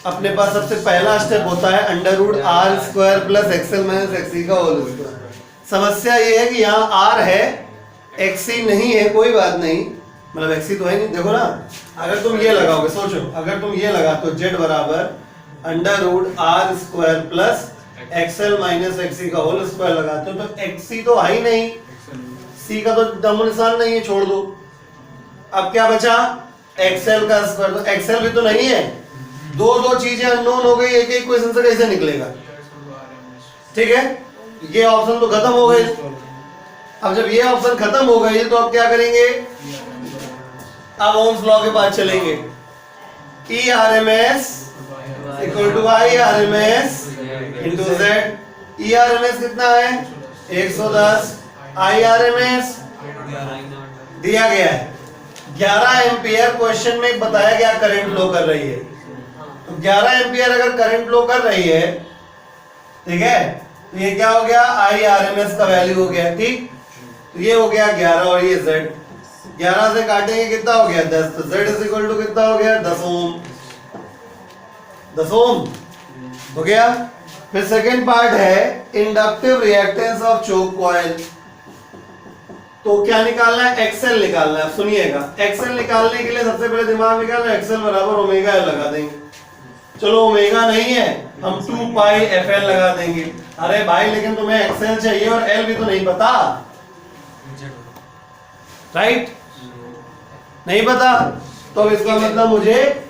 S1: अपने पास सबसे पहला स्टेप होता है √R² plus XL minus XC का होल स्क्वायर। समस्या ये है कि यहाँ R है, XC नहीं है, कोई बात नहीं, मतलब XC तो है नहीं। देखो ना, अगर तुम ये लगाओगे, सोचो अगर तुम ये लगा तो Z बराबर √R² plus XL minus XC का होल स्क्वायर लगाते हो तो XC तो है ही नहीं, C का तो दमो निशान नहीं है, छोड़ दो। अब क्या बचा, XL का स्क्वायर, तो XL भी तो नहीं है। दो चीजें अननोन हो गई, एक इक्वेशन से कैसे निकलेगा? ठीक है, ये ऑप्शन तो खत्म हो गए। अब जब ये ऑप्शन खत्म हो गई तो अब क्या करेंगे, अब ओम्स लॉ के पास चलेंगे। ERMS equal to IRMS into Z। ERMS कितना है 110, IRMS दिया गया है 11 एम्पियर। क्वेश्चन में बताया गया करंट फ्लो कर रही है, तो 11 एम्पियर अगर करंट फ्लो कर रही है, ठीक है, तो ये क्या हो गया, IRMS का वैल्यू हो गया। ठीक, तो ये हो गया 11 और ये Z, 11 से काटेंगे कितना हो गया 10, तो Z इज इक्वल टू कितना हो गया 10 ओम। 10 ओम हो गया। फिर सेकेंड पार्ट है inductive reactance of choke coil. तो क्या निकालना है, एक्सएल निकालना है। सुनिएगा, एक्सएल निकालने के लिए सबसे पहले दिमाग निकालना है, एक्सएल बराबर ओमेगा एल लगा देंगे। चलो ओमेगा नहीं है, हम 2 पाई FL लगा देंगे। अरे भाई लेकिन तुम्हें एक्सएल चाहिए और एल भी तो नहीं पता, राइट? नहीं पता, तो इसका मतलब मुझे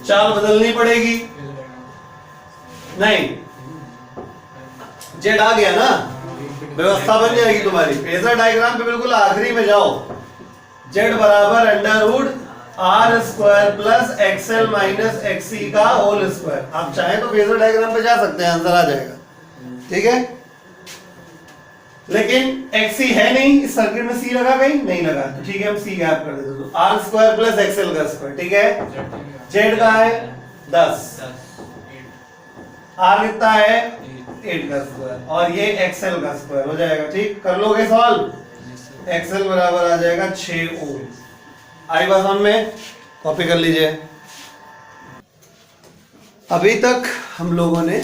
S1: चाल बदलनी पड़ेगी। नहीं, जेड आ गया ना, व्यवस्था बन जाएगी तुम्हारी। फेजर डायग्राम पे बिल्कुल आखिरी में जाओ, जेड बराबर under root R square plus XL minus XC का होल स्क्वायर। आप चाहे तो फेजर डायग्राम पे जा सकते हैं, आंसर आ जाएगा। ठीक है, लेकिन एक्सी है नहीं इस सर्किट में, सी लगा कहीं नहीं लगा, तो ठीक है हम सी गैप कर देते हैं। आर स्क्वायर प्लस एक्सएल का स्क्वायर, ठीक है। जेड का है 10, आर कितना है 8 का स्क्वायर, और ये एक्सएल का स्क्वायर हो जाएगा। ठीक, कर लोगे सॉल्व। एक्सएल बराबर आ जाएगा 6 ओम। आई बात समझ में? कॉपी कर लीजिए। अभी तक हम लोगों ने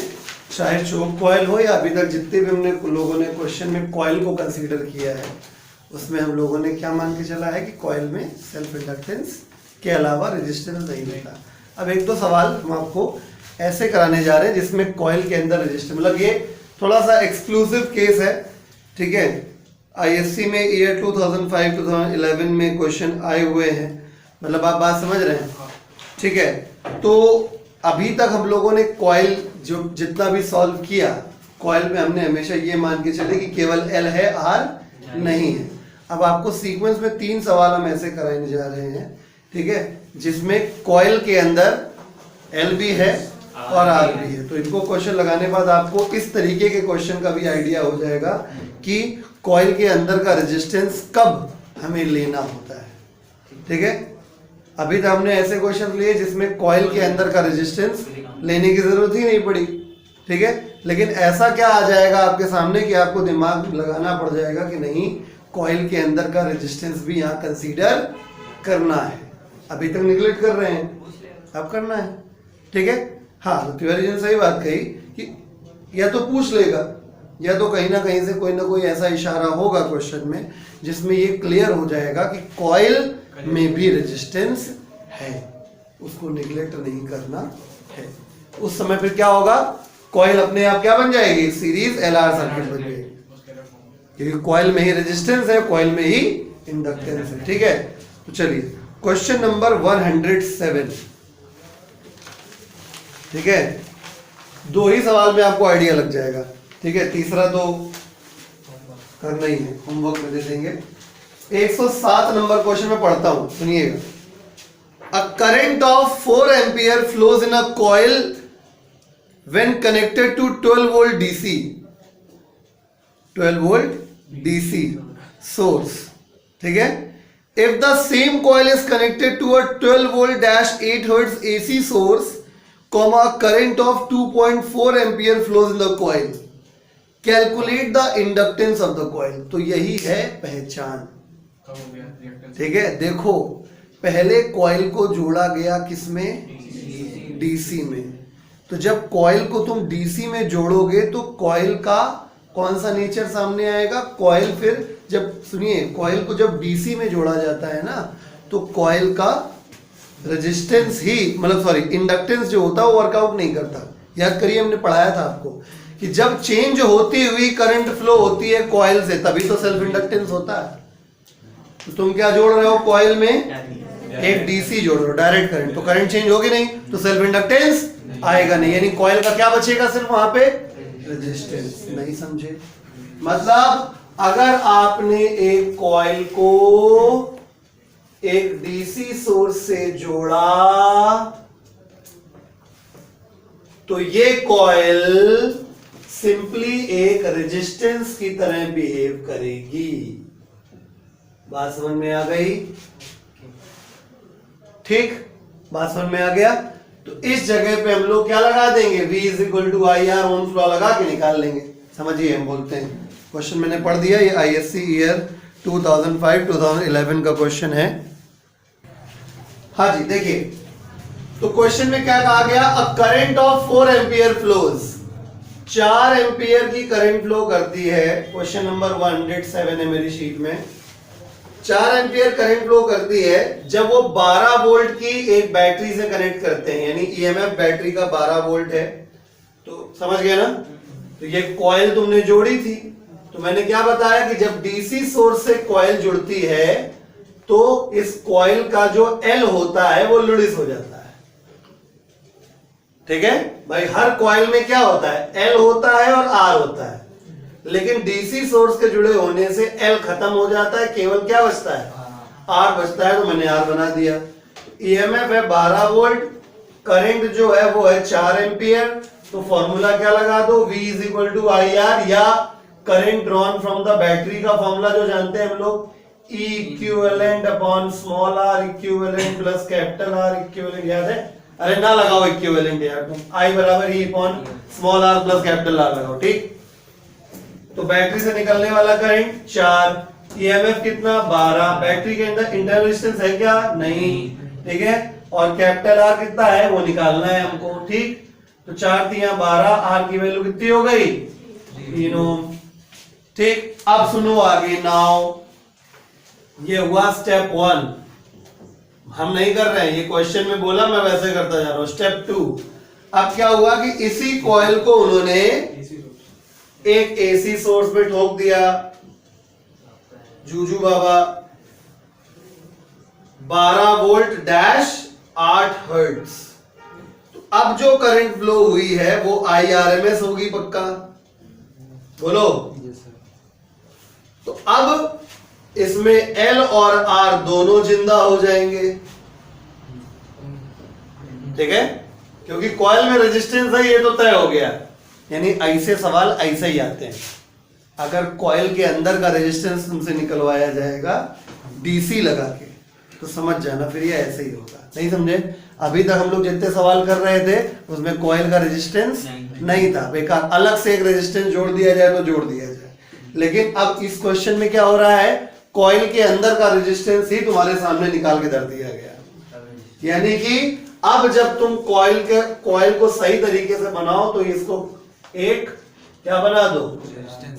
S1: चाहे चोक कॉइल हो या अभी तक जितने भी हमने लोगों ने क्वेश्चन में कॉइल को कंसीडर किया है, उसमें हम लोगों ने क्या मान के चला है कि कॉइल में सेल्फ इंडक्टेंस के अलावा रेजिस्टेंस नहीं होता। अब एक दो सवाल हम आपको ऐसे कराने जा रहे हैं जिसमें कॉइल के अंदर रेजिस्टेंस, मतलब ये थोड़ा सा एक्सक्लूसिव केस है। ठीक है, आईएससी में ईयर 2005-2011 में क्वेश्चन आए हुए हैं, मतलब आप बात समझ रहे हैं। ठीक है, तो अभी तक हम लोगों ने कॉइल जो जितना भी सॉल्व किया, कॉइल में हमने हमेशा ये मान के चले कि केवल एल है, आर नहीं है। अब आपको सीक्वेंस में 3 सवाल हम ऐसे कराने जा रहे हैं, ठीक है, जिसमें कॉइल के अंदर एल भी है और आर भी है। तो इनको क्वेश्चन लगाने के बाद आपको इस तरीके के क्वेश्चन का भी आइडिया हो जाएगा कि कॉइल के अंदर का रेजिस्टेंस कब हमें लेना होता है। ठीक है, अभी तो हमने ऐसे क्वेश्चन लिए जिसमें कॉइल के अंदर का रेजिस्टेंस लेने की जरूरत ही नहीं पड़ी। ठीक है, लेकिन ऐसा क्या आ जाएगा आपके सामने कि आपको दिमाग लगाना पड़ जाएगा कि नहीं, कॉइल के अंदर का रेजिस्टेंस भी यहाँ कंसीडर करना है। अभी तक निगलेक्ट कर रहे हैं, अब करना है। ठीक है, हाँ, तो तिवारी जी ने सही बात कही कि या तो पूछ लेगा या तो कहीं ना कहीं से कोई ना कोई ऐसा इशारा होगा क्वेश्चन में जिसमें ये क्लियर हो जाएगा कि कॉइल में भी रेजिस्टेंस है, उसको निगलेक्ट नहीं करना है। उस समय फिर क्या होगा, कॉइल अपने आप क्या बन जाएगी, सीरीज एलआर सर्किट बन जाएगी, क्योंकि कॉइल में ही रेजिस्टेंस है, कॉइल में ही इंडक्टेंस है। ठीक है, तो चलिए क्वेश्चन नंबर 107। ठीक है, 2 ही सवाल में आपको आइडिया लग जाएगा। ठीक है, तीसरा तो करना ही है, होमवर्क में दे देंगे। 107 नंबर क्वेश्चन में पढ़ता हूं, सुनिएगा। A current of 4 ampere flows in a coil when connected to 12 volt DC. 12 volt DC source. ठीक है? If the same coil is connected to a 12 volt dash 8 hertz AC source, comma, a current of 2.4 ampere flows in the coil. Calculate the inductance of the coil. तो यही है पहचान। ठीक है, देखो पहले कॉइल को जोड़ा गया किसमें, डीसी में। तो जब कॉइल को तुम डीसी में जोड़ोगे तो कॉइल का कौन सा नेचर सामने आएगा, कॉइल फिर जब, सुनिए, कॉइल को जब डीसी में जोड़ा जाता है ना, तो कॉइल का रेजिस्टेंस ही, मतलब सॉरी, इंडक्टेंस जो होता है वो वर्कआउट नहीं करता। याद करिए, हमने पढ़ाया था आपको कि जब चेंज होती हुई करंट फ्लो होती है कॉइल से, तभी तो सेल्फ इंडक्टेंस होता है। तो तुम क्या जोड़ रहे हो, कॉइल में एक डीसी जोड़ रहे हो, डायरेक्ट करंट, तो करंट चेंज होगी नहीं, तो सेल्फ इंडक्टेंस आएगा नहीं, यानी कॉइल का क्या बचेगा, सिर्फ वहां पे रेजिस्टेंस। नहीं समझे? मतलब अगर आपने एक कॉइल को एक डीसी सोर्स से जोड़ा तो ये कॉइल सिंपली एक रेजिस्टेंस की तरह बिहेव करेगी। बात समझ में आ गई? ठीक, बात समझ में आ गया? तो इस जगह पे हम लोग क्या लगा देंगे, V is equal to I R, ohm's law लगा के निकाल लेंगे। समझिए, हम बोलते हैं, क्वेश्चन मैंने पढ़ दिया, ये आईएससी ईयर 2005-2011 का क्वेश्चन है। हाँ जी, देखिए, तो क्वेश्चन में क्या कहा गया, a current of 4 ampere flows, 4 ampere की करंट फ्लो करती है। क्वेश्चन नंबर 107 है मेरी शीट में। 4 एम्पियर करंट फ्लो करती है जब वो 12 वोल्ट की एक बैटरी से कनेक्ट करते हैं, यानी ईएमएफ बैटरी का 12 वोल्ट है। तो समझ गए ना? तो ये कॉइल तुमने जोड़ी थी, तो मैंने क्या बताया कि जब डीसी सोर्स से कॉइल जुड़ती है तो इस कॉइल का जो एल होता है वो लुडिस हो जाता है। ठीक है भाई, हर कॉइल में क्या होता है, एल होता है और आर होता है, लेकिन डीसी सोर्स के जुड़े होने से एल खत्म हो जाता है, केवल क्या बचता है, आर बचता है तो मैंने आर बना दिया। ईएमएफ है 12 वोल्ट, करंट जो है वो है 4 एम्पियर, तो फॉर्मूला क्या लगा दो, V is equal to I R, या current drawn from the battery का फॉर्मूला जो जानते हैं हम लोग, E equivalent upon small r equivalent plus capital R equivalent, याद है? अरे ना लगाओ इक्विवेलेंट यार तुम, I बराबर E upon small r plus capital R लगाओ, ठीक। तो बैटरी से निकलने वाला करंट 4, ईएमएफ कितना 12, बैटरी के अंदर इंटरनल रेजिस्टेंस है क्या, नहीं, ठीक है, और कैपिटल R कितना है वो निकालना है हमको, ठीक। तो 4 3 12, R की वैल्यू कितनी हो गई, 3 ओम, ठीक। अब सुनो आगे, नाउ ये हुआ स्टेप 1, हम नहीं कर रहे हैं, ये क्वेश्चन में बोला मैं वैसे करता जा रहा हूं। स्टेप 2, अब क्या हुआ कि इसी कॉइल को उन्होंने एक एसी सोर्स में ठोक दिया, जूजू बाबा, 12 वोल्ट डैश 8 हर्ट्ज। तो अब जो करंट फ्लो हुई है वो IRMS होगी पक्का, बोलो। तो अब इसमें L और R दोनों जिंदा हो जाएंगे, ठीक है, क्योंकि कॉइल में रेजिस्टेंस है ये तो तय हो गया। यानी ऐसे सवाल ऐसे ही आते हैं, अगर कॉइल के अंदर का रेजिस्टेंस तुमसे निकलवाया जाएगा डीसी लगा के तो समझ जाना फिर ये ऐसे ही होगा। नहीं समझे? अभी तक हम लोग जितने सवाल कर रहे थे उसमें कॉइल का रेजिस्टेंस नहीं था, बेकार अलग से एक रेजिस्टेंस जोड़ दिया जाए तो जोड़ दिया जाए। लेकिन अब इस क्वेश्चन में क्या हो रहा है, कॉइल के अंदर का रेजिस्टेंस ही तुम्हारे सामने निकाल के धर दिया गया। यानी कि अब जब तुम कॉइल को सही तरीके से बनाओ तो इसको एक क्या बना दो,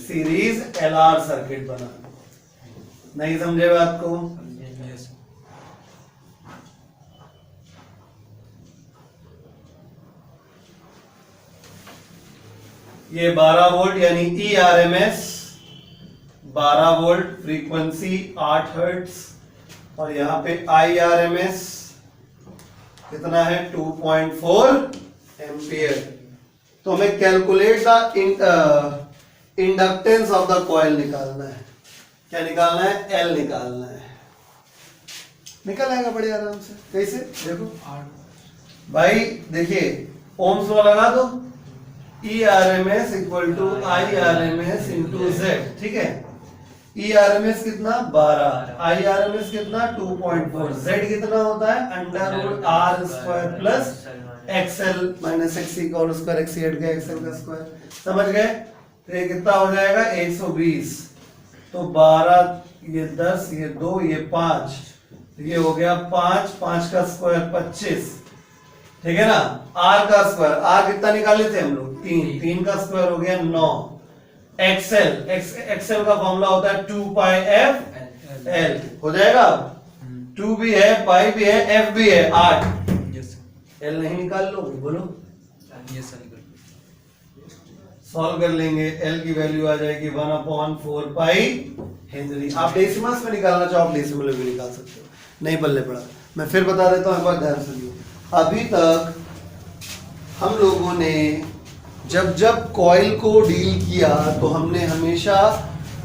S1: सीरीज LR सर्किट बना दो। नहीं समझे बात को? ये 12 वोल्ट यानी ERMS 12 वोल्ट, फ्रीक्वेंसी 8 हर्ट्ज, और यहां पे IRMS कितना है 2.4 एम्पियर। तो हमें calculate the inductance of the coil निकालना है। क्या निकालना है? L निकालना है। निकल आएगा बड़े आराम से। कैसे? देखो भाई, देखिए ओम्स लॉ लगा दो, ERMS equal to IRMS into Z, ठीक है। ERMS कितना 12, IRMS कितना 2.4, Z कितना होता है under root R square plus XL minus XC का स्क्वायर, XC हट गया XL का स्क्वायर, समझ गए? तो ये कितना हो जाएगा 120, तो 12 ये 10 ये 2 ये 5, ये हो गया 5, 5 का स्क्वायर 25, ठीक है ना। R का स्क्वायर, R कितना निकाले थे हम लोग 3, 3 का स्क्वायर हो गया 9, XL का फॉर्मूला होता है 2 पाई f L, हो जाएगा। 2 भी है, पाई भी है, f भी है 8, L नहीं निकाल लोगे? बोलो सॉल्व कर लेंगे। L की वैल्यू आ जाएगी 1/4 पाई हेनरी। आप डेसिमल्स में निकालना चाहो आप डेसिमल में भी निकाल सकते हो, नहीं बल्ले पड़ा। मैं फिर बता देता हूं, एक बार ध्यान सुनिए। अभी तक हम लोगों ने जब कॉइल को डील किया तो हमने हमेशा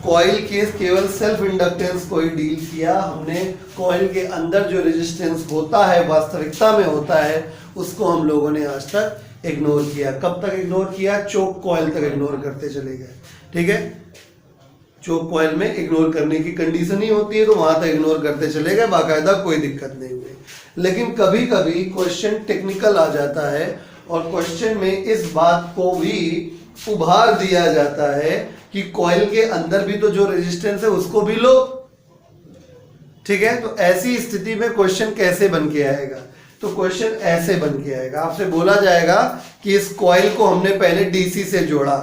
S1: कॉइल के केवल सेल्फ इंडक्टेंस को ही डील किया। हमने कॉइल के अंदर जो रेजिस्टेंस होता है वास्तविकता में होता है उसको हम लोगों ने आज तक इग्नोर किया। कब तक इग्नोर किया? चोक कॉइल तक इग्नोर करते चले गए, ठीक है। चोक कॉइल में इग्नोर करने की कंडीशन ही होती है तो वहां तक इग्नोर करते चले गए, बाकायदा कोई दिक्कत नहीं हुई। लेकिन कभी कभी क्वेश्चन टेक्निकल आ जाता है और क्वेश्चन में इस बात को भी उभार दिया जाता है कि कॉइल के अंदर भी तो जो रेजिस्टेंस है उसको भी लो, ठीक है। तो ऐसी स्थिति में क्वेश्चन कैसे बन के आएगा? तो क्वेश्चन ऐसे बन के आएगा, आपसे बोला जाएगा कि इस कॉइल को हमने पहले डीसी से जोड़ा,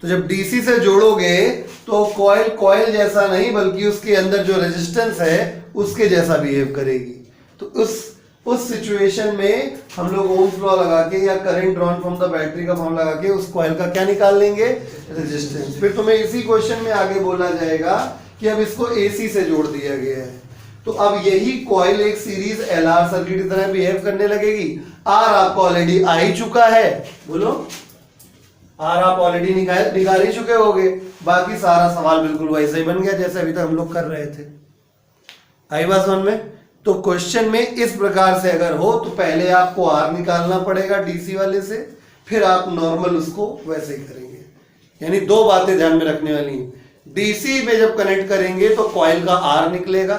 S1: तो जब डीसी से जोड़ोगे तो कॉइल जैसा नहीं बल्कि उसके अंदर जो रेजिस्टेंस है उसके जैसा बिहेव करेगी। तो उस सिचुएशन में हम लोग ओम्स लॉ लगा के या current drawn from the battery का फॉर्मूला लगा के उस कॉइल का क्या निकाल लेंगे? रेजिस्टेंस। फिर तुम्हें इसी क्वेश्चन में आगे बोला जाएगा कि अब इसको एसी से जोड़ दिया गया है, तो अब यही कॉइल एक सीरीज LR सर्किट की तरह बिहेव करने लगेगी। R आपको ऑलरेडी आ ही चुका है, बोलो R आप ऑलरेडी निकाल ही चुके होगे, बाकी सारा सवाल बिल्कुल वैसे ही बन गया जैसे अभी तक हम लोग कर रहे थे। आई बात समझ में? तो क्वेश्चन में इस प्रकार से अगर हो तो पहले आपको आर निकालना पड़ेगा डीसी वाले से, फिर आप नॉर्मल उसको वैसे ही करेंगे। यानी दो बातें ध्यान में रखने वाली हैं। डीसी में जब कनेक्ट करेंगे तो कॉइल का आर निकलेगा।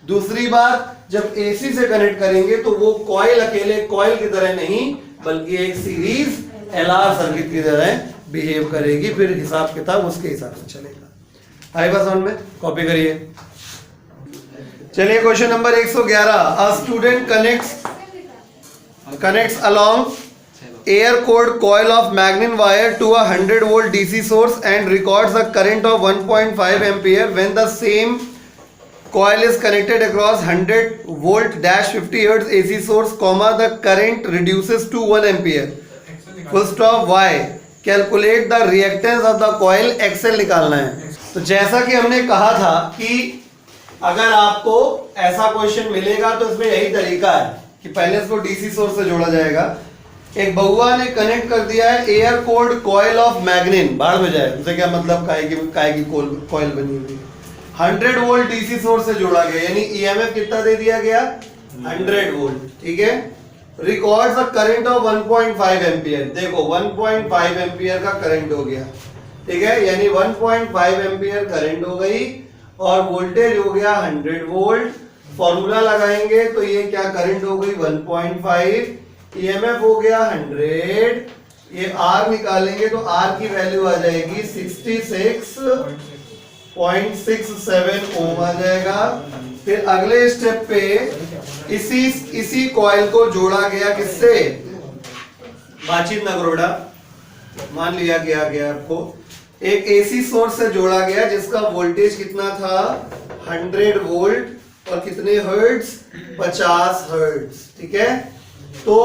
S1: दूसरी बात, जब एसी से कनेक्ट करेंगे तो वो कॉइल अकेले कॉइल की तरह नहीं बल्कि एक सीरीज एलआर सर्किट की तरह बिहेव करेगी। फिर हिसाब किताब उसके हिसाब से चलेगा। आई बात समझ में? कॉपी करिए। चलिए question number 111। A student connects along air cooled coil of magnet wire to a 100 volt DC source and records a current of 1.5 ampere when the same coil is connected across 100 volt dash 50 hertz AC source, comma the current reduces to 1 ampere. Full stop. Y. Calculate the reactance of the coil. XL निकालना है। तो जैसा कि हमने कहा था कि अगर आपको ऐसा क्वेश्चन मिलेगा तो इसमें यही तरीका है कि पहले इसको डीसी सोर्स से जोड़ा जाएगा। एक बउआ ने कनेक्ट कर दिया है air cold coil of magnet, बाढ़ में जाए उसे क्या मतलब काय की कॉइल बनी हुई 100 वोल्ट डीसी सोर्स से जोड़ा गया, यानी ईएमएफ कितना दे दिया गया 100 वोल्ट। ठीक है। Records a current of 1.5 ampere. देखो 1.5 एम्पियर का करंट हो गया। ठीक है, यानी 1.5 एम्पियर करंट हो गई और वोल्टेज हो गया 100 वोल्ट। फॉर्मूला लगाएंगे तो ये क्या करंट हो गई 1.5, ईएमएफ हो गया 100, ये आर निकालेंगे तो आर की वैल्यू आ जाएगी 66.67 ओम आ जाएगा। फिर अगले स्टेप पे इसी कॉइल को जोड़ा गया किससे, बातचीत नगरोडा मान लिया गया आपको, एक एसी सोर्स से जोड़ा गया जिसका वोल्टेज कितना था 100 वोल्ट और कितने हर्ट्ज 50 हर्ट्ज। ठीक है, तो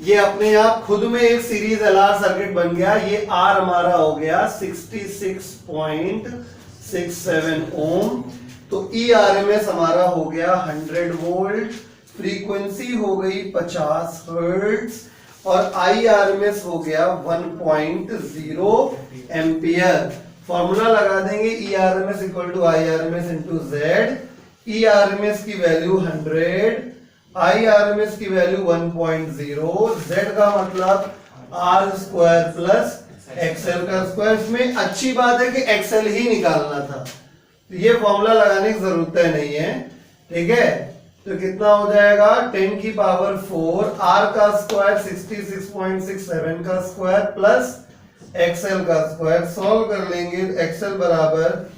S1: ये अपने आप खुद में एक सीरीज एलआर सर्किट बन गया। ये आर हमारा हो गया 66.67 ओम। तो ईआरएमएस हमारा हो गया 100 वोल्ट, फ्रीक्वेंसी हो गई 50 हर्ट्ज और आईआरएमएस हो गया 1.0 एम्पियर। फॉर्मूला लगा देंगे ERMS equal to IRMS into Z. ERMS की वैल्यू 100, आईआरएमएस की वैल्यू 1.0, जेड का मतलब आर स्क्वायर प्लस एक्सएल का स्क्वायर। इसमें अच्छी बात है कि एक्सएल ही निकालना था, तो ये फॉर्मूला लगाने की जरूरत नहीं है। ठीक है, तो कितना हो जाएगा 10 की पावर 4, आर का स्क्वायर 66.67 का स्क्वायर प्लस एक्सएल का स्क्वायर। सॉल्व कर लेंगे, एक्सएल बराबर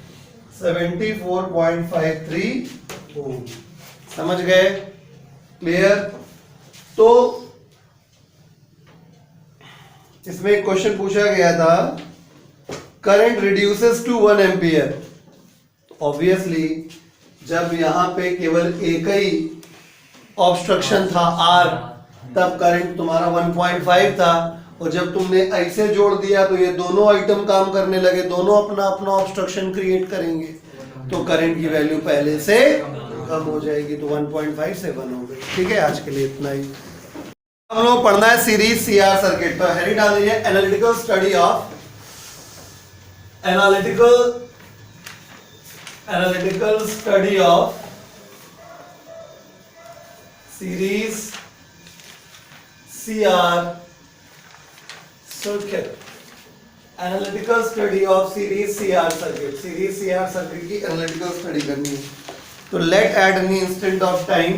S1: 74.53 ओम। समझ गए? क्लियर? तो इसमें एक क्वेश्चन पूछा गया था, current reduces to 1 ampere. Obviously जब यहां पे केवल एक ही ऑब्स्ट्रक्शन था आर, तब करंट तुम्हारा 1.5 था, और जब तुमने ऐसे जोड़ दिया तो ये दोनों आइटम काम करने लगे, दोनों अपना अपना ऑब्स्ट्रक्शन क्रिएट करेंगे, तो करंट की वैल्यू पहले से कम हो जाएगी, तो 1.5 से 1 हो गई। ठीक है, आज के लिए इतना ही। हम लोग पढ़ना है सीरीज सीआर सर्किट। तो हेडिंग डाल दीजिए analytical study of series CR circuit. Analytical study of series CR circuit. Series CR circuit की एनालिटिकल स्टडी करनी है। तो let at any instant of time,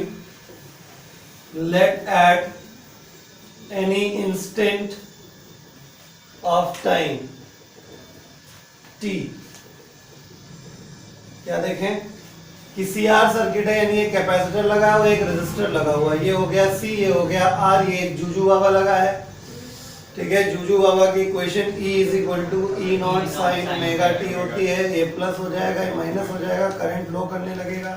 S1: let at any instant of time t, क्या देखें कि CR circuit है, यानी एक कैपेसिटर लगा हुआ, एक रेजिस्टर लगा हुआ। ये हो गया C, ये हो गया R, ये एक जूजू बाबा लगा है। ठीक है, जूजू बाबा की equation E is equal to E naught sine omega t होती है। ये प्लस हो जाएगा, ये माइनस हो जाएगा, करंट फ्लो करने लगेगा,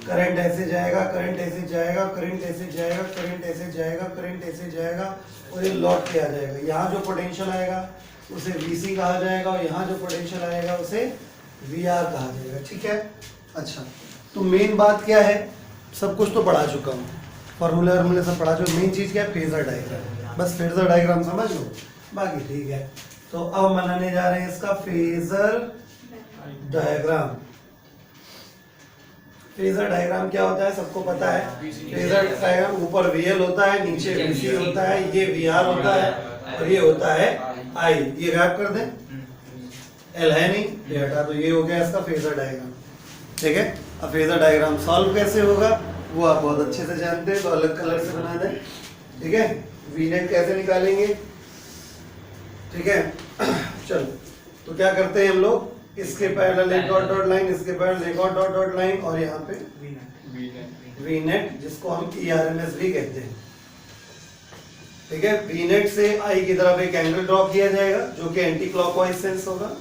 S1: करंट ऐसे जाएगा, करंट ऐसे जाएगा, करंट ऐसे जाएगा, करंट ऐसे जाएगा, करंट ऐसे जाएगा और ये लौट के आ जाएगा। यहाँ जो पोटेंशियल आएगा उसे VC कहा जाएगा और यहाँ जो पोटेंशियल आएगा उसे VR कहा जाएगा। ठीक है, अच्छा तो मेन बात क्या है, सब कुछ तो पढ़ा चुका हूँ, फॉर्मूला वार्मूले सब पढ़ा चुका। मेन चीज़ क्या है, फेजर डायग्राम। बस फेजर डायग्राम समझ लो, बाकी ठीक है। तो अब बनाने जा रहे हैं इसका फेजर डायग्राम। फेजर डायग्राम क्या होता है सबको पता है। फेजर डायग्राम ऊपर VL होता है, नीचे VC होता है, ये VR होता है और ये होता है I। ये गायब कर दें, L है नहीं, ये हटा दो। ये हो गया इसका फेजर डायग्राम। ठीक है, अब फेजर डायग्राम सॉल्व कैसे होगा वो आप बहुत अच्छे से जानते हैं, तो अलग कलर से बना दें। ठीक है, वीनेट कैसे निकालेंगे। ठीक है, चलो तो क्या करते हैं हम लोग, इसके पैरेलल एक डॉट डॉट लाइन, इसके पैरेलल एक और डॉट डॉट लाइन और यहाँ पे वीनेट, जिसको हम ERMS भी कहते हैं। ठीक है, वीनेट से I की तरफ एक एंगल ड्रॉ किया जाएगा जो कि एंटी क्लॉकवाइज सेंस होगा।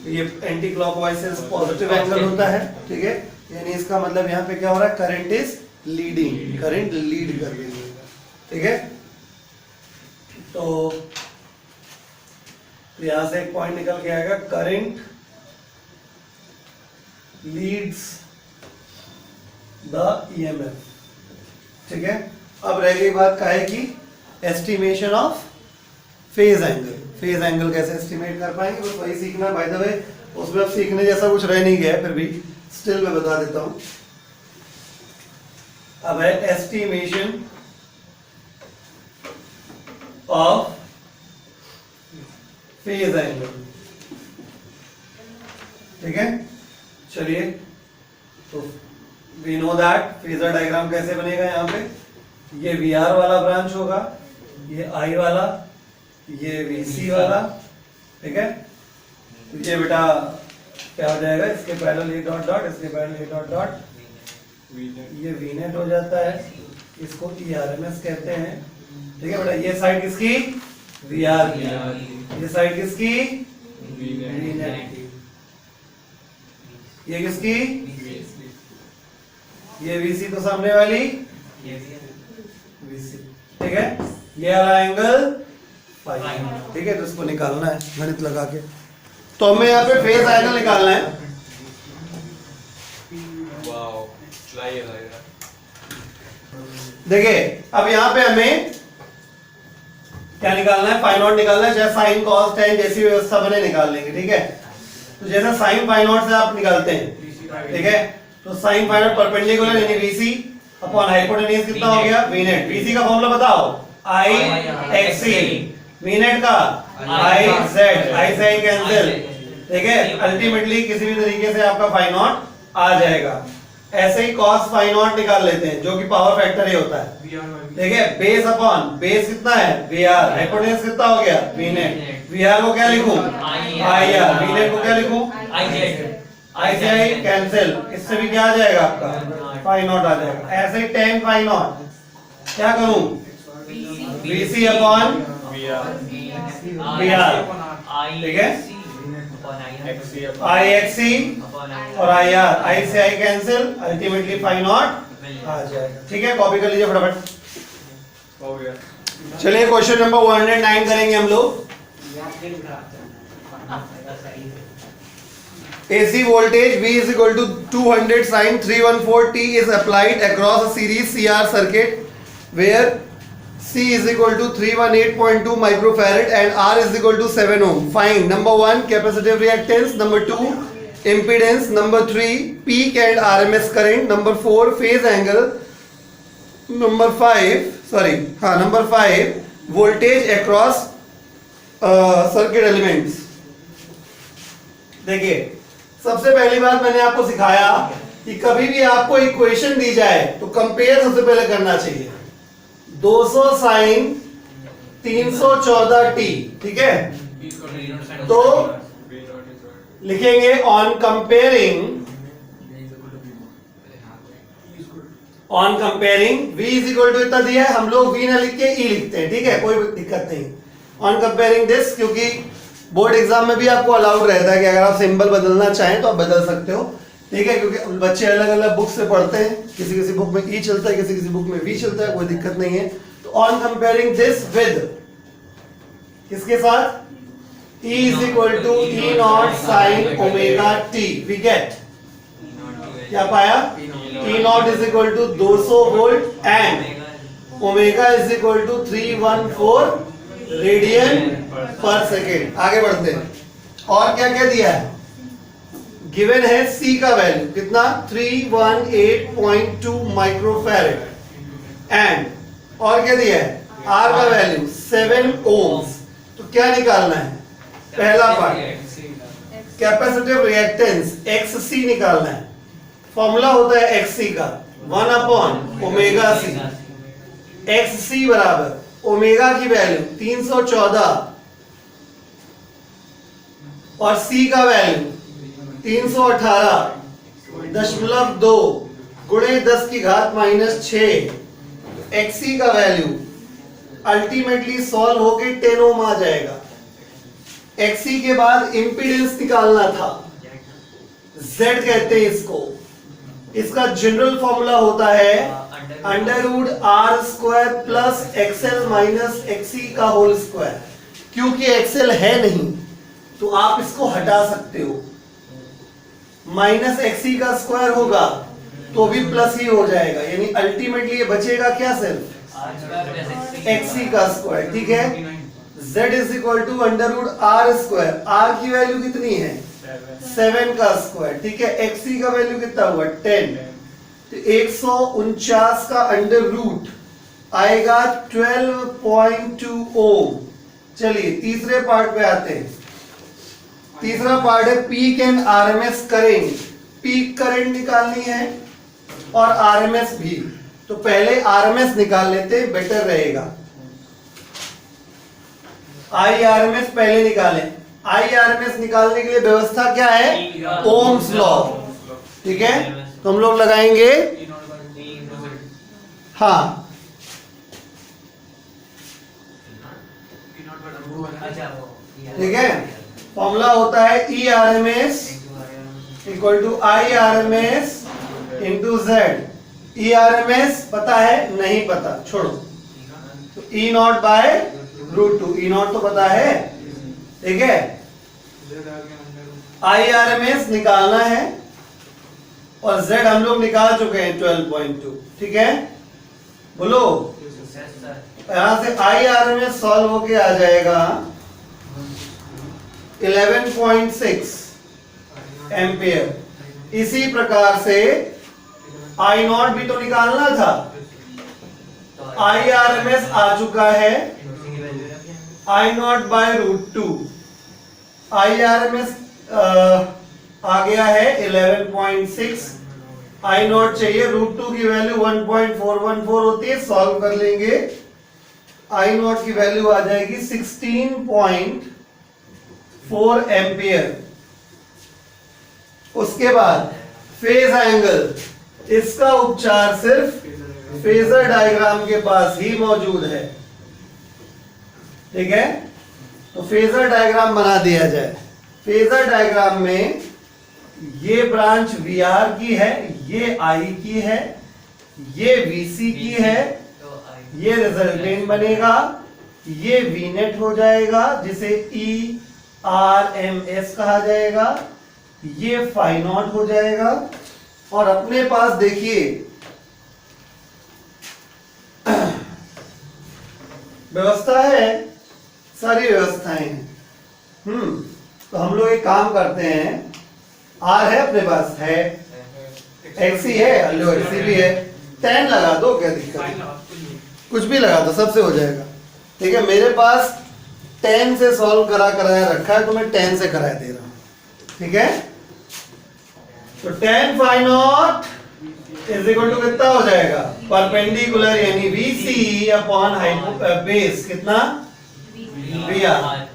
S1: ये anti clockwise sense positive angle होता है। ठीक है, यानी इसका मतलब यहाँ पे क्या हो रहा है, current is leading, current lead कर रही है। ठीक है, तो यहां से एक पॉइंट निकल के आएगा, करंट लीड्स द EMF। ठीक है, अब रह गई बात काहे की, estimation of phase angle. Phase angle कैसे एस्टिमेट कर पाएंगे, बस वही सीखना। बाय द वे उसमें अब सीखने जैसा कुछ रह नहीं गया है, फिर भी स्टिल मैं बता देता हूं। अब है एस्टिमेशन ऑफ फेज एंगल। ठीक है, चलिए तो we know that phasor diagram कैसे बनेगा। यहाँ पे ये VR वाला ब्रांच होगा, ये I वाला, ये VC वाला। ठीक है, तो ये बेटा क्या हो जाएगा, इसके पैरेलल ये डॉट डॉट, इसके पैरेलल ये डॉट डॉट, ये वीनेट हो जाता है, इसको ERMS कहते हैं। ठीक है बेटा, ये साइड किसकी, VR की, ये साइड किसकी, वीनेट की, ये किसकी, ये VC तो सामने वाली VC। ठीक है, ये वाला एंगल फाइ। ठीक है, तो इसको निकालना है गणित लगा के। तो हमें यहाँ पे फेज एंगल निकालना है। देखिए अब यहाँ पे हमें क्या निकालना है, फाइ नॉट निकालना है, चाहे साइन कॉस टेन जैसी व्यवस्था बने निकाल लेंगे। ठीक है, तो जैसे साइन फाइ नॉट से आप निकालते हैं। ठीक है, तो साइन फाइ नॉट परपेंडिकुलर यानी VC अपॉन हाइपोटेन्यूज कितना हो गया, वीनेट। VC का फॉर्मूला बताओ, IXC, वीनेट का IZ, I से I कैंसिल। ठीक है, अल्टीमेटली किसी भी तरीके से आपका फाइ नॉट आ जाएगा। ऐसे ही cos फाइ नॉट निकाल लेते हैं जो कि पावर फैक्टर ही होता है। ठीक है, बेस अपॉन बेस कितना है, VR, हाइपोटेन्यूज कितना हो गया, वीनेट। VR को क्या लिखूं, IR, वीनेट को क्या लिखूं, I से I कैंसिल, इससे भी क्या आ जाएगा आपका फाइ नॉट आ जाएगा। ऐसे ही tan फाइ नॉट क्या करूं, VC अपॉन VR। ठीक है, IXC और IR, I से I cancel, ultimately phi naught आ जाएगा। ठीक है, कॉपी कर लीजिए फटाफट।
S2: हो गया।
S1: चलिए क्वेश्चन नंबर 109 करेंगे हम लोग। AC voltage V is equal to 200 sin 314 T is applied across a series CR circuit where C is equal to 318.2 microfarad and R is equal to 7 ohm. Find number 1 capacitive reactance, number 2 impedance, number 3 peak and RMS current, number 4 phase angle, number 5 voltage across circuit elements. देखिए सबसे पहली बात मैंने आपको सिखाया कि कभी भी आपको इक्वेशन दी जाए तो कंपेयर सबसे पहले करना चाहिए। 200 साइन 314 टी, ठीक है, तो लिखेंगे on comparing V is equal to इतना दिया है, हम लोग V ना लिख के E लिखते हैं। ठीक है, कोई दिक्कत नहीं। ऑन कंपेयरिंग दिस, क्योंकि बोर्ड एग्जाम में भी आपको अलाउड रहता है कि अगर आप सिंबल बदलना चाहें तो आप बदल सकते हो। ठीक है, क्योंकि बच्चे अलग अलग बुक से पढ़ते हैं, किसी बुक में E चलता है, किसी बुक में V चलता है, कोई दिक्कत नहीं है। तो ऑन कंपेयरिंग दिस विद किसके साथ, E is equal to E naught sine omega t, we get क्या पाया, E naught is equal to 200 volt and omega is equal to 314 radian per second. आगे बढ़ते हैं, और क्या क्या दिया है, गिवन है C का वैल्यू कितना 318.2 माइक्रोफैरेड एंड और क्या दिया है R का वैल्यू 7 ओम्स। तो क्या निकालना है? पहला पार्ट कैपेसिटिव रिएक्टेंस XC निकालना है। फॉर्मूला होता है XC का 1 अपॉन ओमेगा C। XC बराबर ओमेगा की वैल्यू 314 और C का वैल्यू 318.2 गुणे 10 की घात -6। XC का वैल्यू अल्टीमेटली सॉल्व होके 10 ओम आ जाएगा। XC के बाद इंपीडेंस निकालना था, Z कहते हैं इसको। इसका जनरल फॉर्मूला होता है √R² plus XL minus XC का होल स्क्वायर। क्योंकि XL है नहीं तो आप इसको हटा सकते हो, माइनस XC का स्क्वायर होगा तो भी प्लस ही हो जाएगा, यानी अल्टीमेटली ये बचेगा क्या सिर्फ XC का स्क्वायर। ठीक है, Z is equal to √R²। R की वैल्यू कितनी है 7 का स्क्वायर। ठीक है, XC का वैल्यू कितना हुआ 10, तो 149 का अंडर रूट आएगा 12.2 ओम। चलिए तीसरे पार्ट पे आते हैं। तीसरा पार्ट है peak and RMS current. Peak current निकालनी है और आरएमएस भी, तो पहले आरएमएस निकाल लेते बेटर रहेगा। IRMS पहले निकालें। IRMS निकालने के लिए व्यवस्था क्या है ओम्स लॉ। ठीक है, तो हम लोग लगाएंगे हाँ ठीक है, फॉर्मूला होता है ERMS equal to IRMS into Z। ERMS पता है नहीं पता छोड़ो, तो E0 बाय √2। E0 तो पता है। ठीक है, IRMS निकालना है और Z हम लोग निकाल चुके हैं 12.2। ठीक है, बोलो यहां से IRMS सॉल्व होके आ जाएगा 11.6 एम्पियर। इसी प्रकार से I0 भी तो निकालना था। IRMS आ चुका है I0 बाय √2। IRMS आ गया है 11.6। I0 चाहिए, √2 की वैल्यू 1.414 होती है, सॉल्व कर लेंगे। I0 की वैल्यू आ जाएगी 16.4 एम्पियर। उसके बाद फेज एंगल, इसका उपचार सिर्फ फेजर डायग्राम के पास ही मौजूद है। ठीक है, तो फेजर डायग्राम बना दिया जाए। फेजर डायग्राम में ये ब्रांच VR की है, ये I की है, ये VC की है, ये रिजल्टेंट बनेगा, ये VNet हो जाएगा जिसे ERMS कहा जाएगा, ये फाई नॉट हो जाएगा। और अपने पास देखिए व्यवस्था है, सारी व्यवस्थाएं हैं। तो हम लोग एक काम करते हैं, R है अपने पास है, XC है, लो XC भी है, 10 लगा दो, क्या दिक्कत है, कुछ भी लगा दो, सबसे हो जाएगा। ठीक है, मेरे पास 10 से सॉल्व कराया रखा है तो मैं 10 से करा दे रहा हूं। ठीक है, तो 10 phi naught is equal to कितना हो जाएगा परपेंडिकुलर, यानी VC अपॉन बेस कितना VR।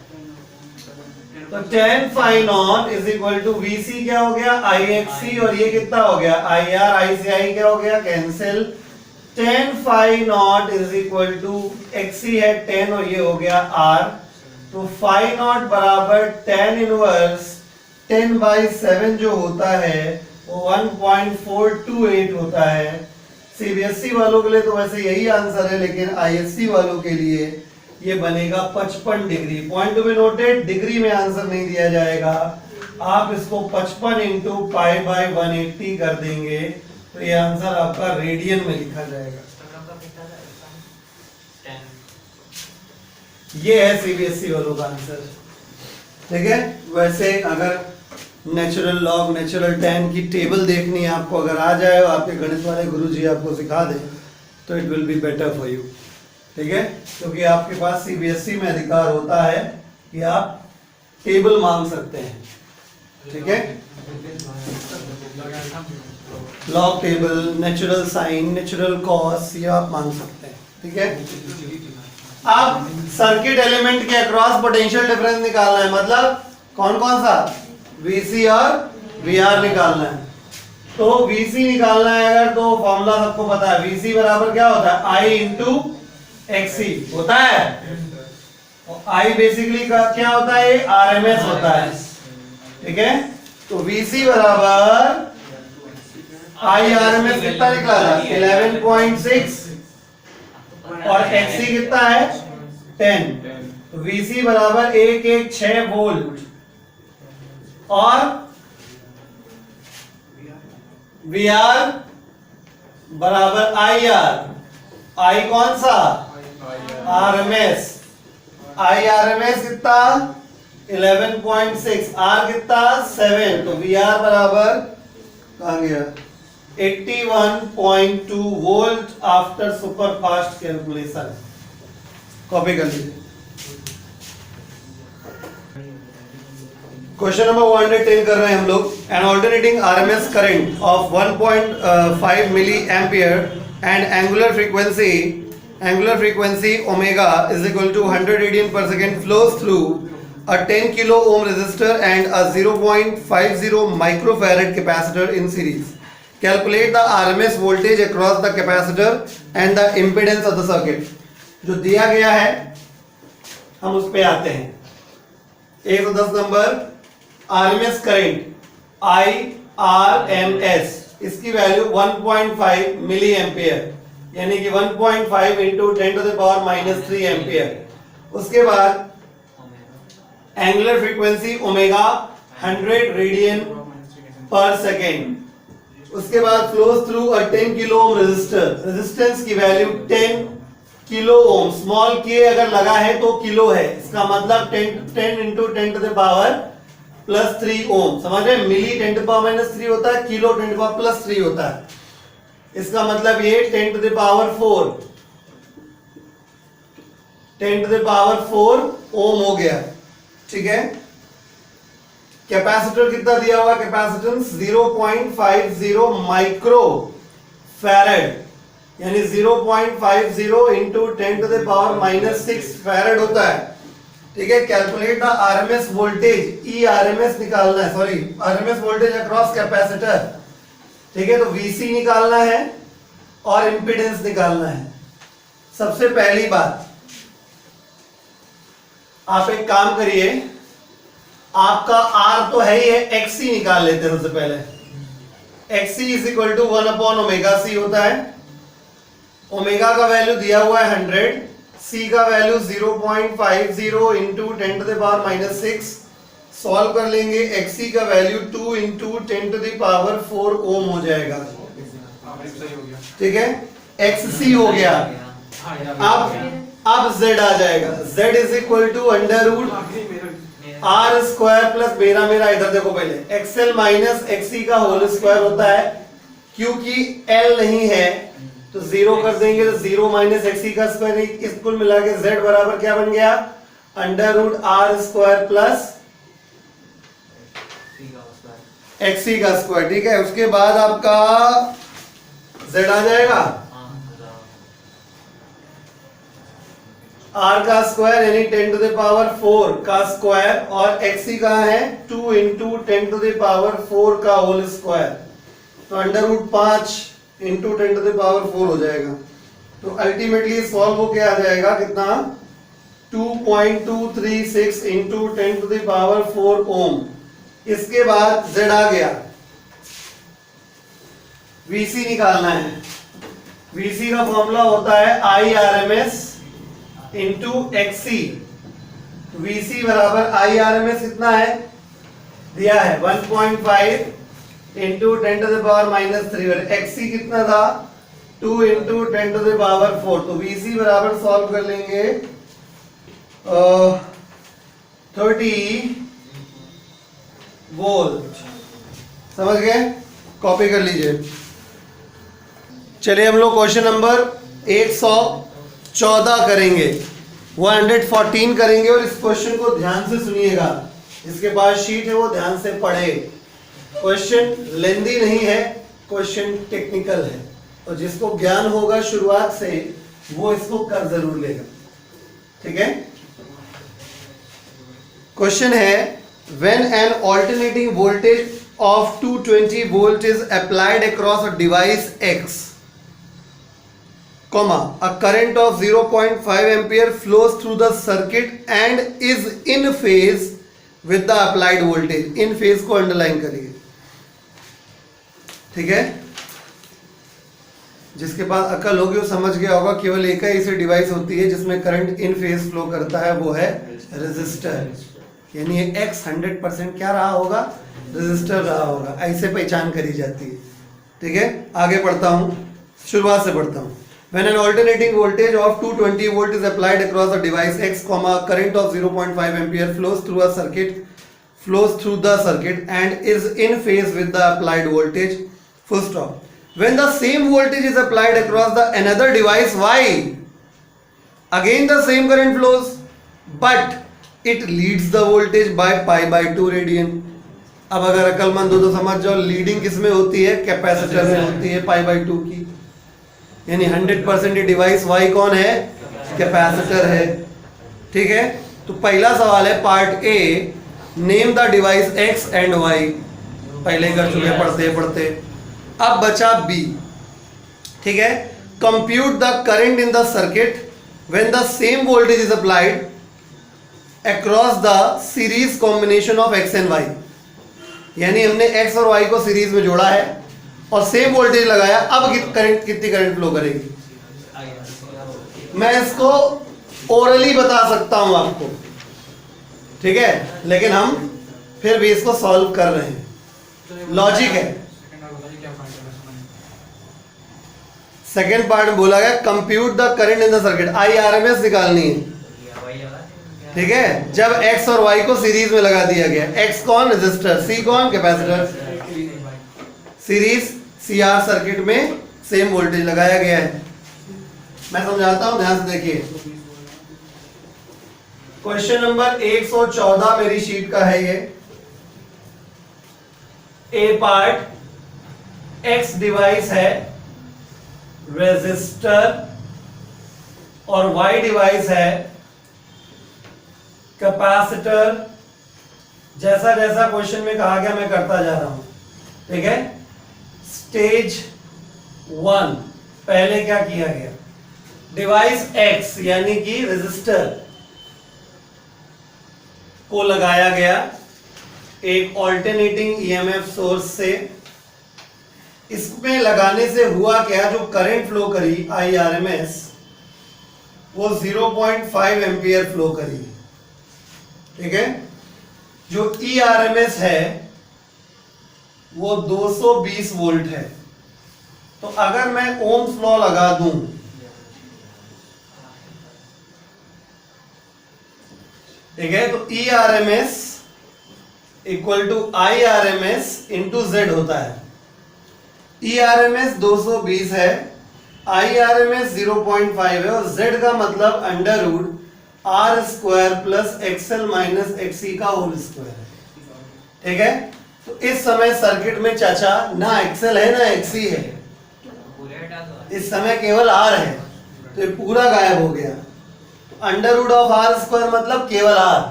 S1: तो 10 phi naught is equal to VC क्या हो गया IXC, और ये कितना हो गया IR। I से I क्या हो गया cancel. 10 phi naught is equal to XC है 10 और ये हो गया R। तो फाई नॉट बराबर 10 इनवर्स 10/7 जो होता है वो 1.428 होता है। CBSE वालों के लिए तो वैसे यही आंसर है, लेकिन ISC वालों के लिए ये बनेगा 55 degree. Point to be noted, degree में आंसर नहीं दिया जाएगा, आप इसको 55 इंटू π/180 कर देंगे तो ये आंसर आपका रेडियन में लिखा जाएगा। ये है CBSE वालों का आंसर। ठीक है, वैसे अगर नेचुरल लॉग, नेचुरल टैन की टेबल देखनी है आपको, अगर आ जाए और आपके गणित वाले गुरुजी आपको सिखा दें तो it will be better for you. ठीक है, क्योंकि आपके पास सीबीएसई में अधिकार होता है कि आप टेबल मांग सकते हैं। ठीक है, log table, natural sine, natural cos, ये आप मांग सकते हैं। ठीक है, अब सर्किट एलिमेंट के अक्रॉस पोटेंशियल डिफरेंस निकालना है, मतलब कौन कौन सा, VC और VR निकालना है। तो VC निकालना है अगर, तो फॉर्मूला सबको पता है, VC बराबर क्या होता है, I इंटू XC होता है। और I बेसिकली क्या होता है, RMS होता है। ठीक है, तो VC बराबर I RMS कितना निकला था, 11.6 और XC कितना है 10। तो VC बराबर 116 वोल्ट और VR बराबर IR, I कौन सा, RMS, I RMS कितना 11.6, R कितना 7, तो VR बराबर कहाँ गया 81.2 volt after super fast calculation. Copy कर लीजिए। क्वेश्चन नंबर 110 कर रहे हैं हम लोग। An alternating RMS current of 1.5 milli ampere and angular frequency omega is equal to 100 radian per second flows through a 10 kilo ohm resistor and a 0.50 microfarad capacitor in series. Calculate the RMS voltage across the capacitor and the impedance of the circuit. जो दिया गया है हम उस पे आते हैं। 110 number, RMS current IRMS, इसकी वैल्यू 1.5 मिली एम्पियर, यानी कि 1.5 into 10 to the power minus 3 ampere. उसके बाद angular frequency omega 100 radian per second. उसके बाद flows through a 10 kilo ohm resistor, resistance की वैल्यू 10 किलो ओम, स्मॉल के अगर लगा है तो किलो है, इसका मतलब 10 into 10 to the power plus 3 ohm. समझ रहे, मिली 10 टू पावर माइनस 3 होता है, किलो 10 टू पावर प्लस 3 होता है। इसका मतलब ये 10 to the power 4, 10 to the power 4 ohm हो गया। ठीक है, कैपेसिटर कितना दिया हुआ, कैपेसिटेंस 0.50 माइक्रो फैरेड, यानी 0.50 into 10 to the power minus 6 farad होता है। ठीक है, calculate the RMS voltage, ERMS निकालना है, sorry RMS voltage across capacitor. ठीक है, तो VC निकालना है और इंपीडेंस निकालना है। सबसे पहली बात, आप एक काम करिए, आपका R तो है ही है, XC निकाल लेते हैं सबसे पहले। XC is equal to 1 upon omega C होता है। ओमेगा का वैल्यू दिया हुआ है 100, C का value 0.50 into 10 to the power minus 6। Solve कर लेंगे, XC का value 2 into 10 to the power 4 ohm हो जाएगा। ठीक है, XC हो गया। अब Z आ जाएगा, Z is equal to under root R square plus मेरा इधर देखो पहले, XL माइनस XC का होल स्क्वायर होता है। क्योंकि L नहीं है तो 0 कर देंगे, तो 0 माइनस XC का स्क्वायर, इस कुल मिला के Z बराबर क्या बन गया, under root R square plus XC का स्क्वायर। ठीक है, उसके बाद आपका Z आ जाएगा R का स्क्वायर यानी 10 टू द पावर 4 का स्क्वायर, और XC कहाँ है 2 इंटू 10 टू द पावर 4 का होल स्क्वायर, तो under root 5 into 10 to the power 4 हो जाएगा। तो अल्टीमेटली सॉल्व हो के आ जाएगा कितना, 2.236 इंटू 10 टू द पावर 4 ओम। इसके बाद Z आ गया, VC निकालना है। VC का फॉर्मूला होता है IRMS इंटू XC। VC बराबर IRMS कितना है, दिया है 1.5 into 10 to the power minus 3, और XC कितना था 2 इंटू 10 टू द पावर 4। तो VC बराबर सॉल्व कर लेंगे 30 वोल्ट। समझ गए? कॉपी कर लीजिए। चलिए हम लोग क्वेश्चन नंबर 114 करेंगे, 114 करेंगे और इस क्वेश्चन को ध्यान से सुनिएगा। जिसके पास शीट है वो ध्यान से पढ़े। क्वेश्चन लेंदी नहीं है, क्वेश्चन टेक्निकल है, और जिसको ज्ञान होगा शुरुआत से वो इसको कर जरूर लेगा। ठीक है? क्वेश्चन है when an alternating voltage of 220 volt is applied across a device X, comma, a current of 0.5 ampere flows through the circuit and is in phase with the applied voltage. in phase को underline करिए। ठीक है? जिसके पास अकल होगी वो समझ गया होगा, केवल एक ही ऐसी डिवाइस होती है जिसमें करंट इन फेज फ्लो करता है, वो है रेजिस्टर। यानी ये X 100% क्या रहा होगा? रेजिस्टर रहा होगा। ऐसे पहचान करी जाती है। ठीक है? आगे पढ़ता हूँ, शुरुआत से पढ़ता हूँ। When an alternating voltage of 220 volt is applied across a device X, current of 0.5 ampere flows through the circuit and is in phase with the applied voltage. Full stop. When the same voltage is applied across the another device Y, again the same current flows, but it leads the voltage by pi by 2 radian. अब अगर अकलमंद हो तो समझ जाओ leading किस में होती है? कैपेसिटर में होती है, पाई बाई 2 की। यानी 100% ये डिवाइस Y कौन है? कैपेसिटर है। ठीक है? तो पहला सवाल है part A, name the device X and Y। पहले कर चुके पढ़ते पढ़ते। अब बचा बी। ठीक है? Compute the current in the circuit when the same voltage is applied across the series combination of X and Y। यानी हमने X और Y को सीरीज में जोड़ा है और सेम वोल्टेज लगाया। अब करंट कितनी करंट फ्लो करेगी? मैं इसको ओरली बता सकता हूं आपको। ठीक है? लेकिन हम फिर भी इसको सॉल्व कर रहे हैं। लॉजिक है। सेकेंड पार्ट में बोला गया compute the current in the circuit, IRMS निकालनी है। ठीक है? जब X और Y को सीरीज में लगा दिया गया, X कौन? रेजिस्टर, C कौन? कैपेसिटर। सीरीज CR सर्किट में सेम वोल्टेज लगाया गया है। मैं समझाता हूं, ध्यान से देखिए। क्वेश्चन नंबर 114 मेरी शीट का है ये। ए पार्ट X डिवाइस है रेजिस्टर और Y डिवाइस है कैपेसिटर। जैसा जैसा क्वेश्चन में कहा गया मैं करता जा रहा हूं। ठीक है? स्टेज 1 पहले क्या किया गया? डिवाइस X यानी कि रेजिस्टर को लगाया गया एक ऑल्टरनेटिंग EMF सोर्स से। इसमें लगाने से हुआ क्या? जो करंट फ्लो करी IRMS वो 0.5 एम्पियर फ्लो करी। ठीक है? जो ERMS है वो 220 वोल्ट है। तो अगर मैं ओम्स लॉ लगा दूं, ठीक है, तो ERMS equal to IRMS into Z होता है। ERMS 220 है, IRMS 0.5 है और Z का मतलब under root R square plus XL minus XC का होल स्क्वायर है। ठीक है? तो इस समय सर्किट में चाचा ना XL है ना XC है, इस समय केवल R है। तो ये पूरा गायब हो गया। तो under root of R square मतलब केवल R।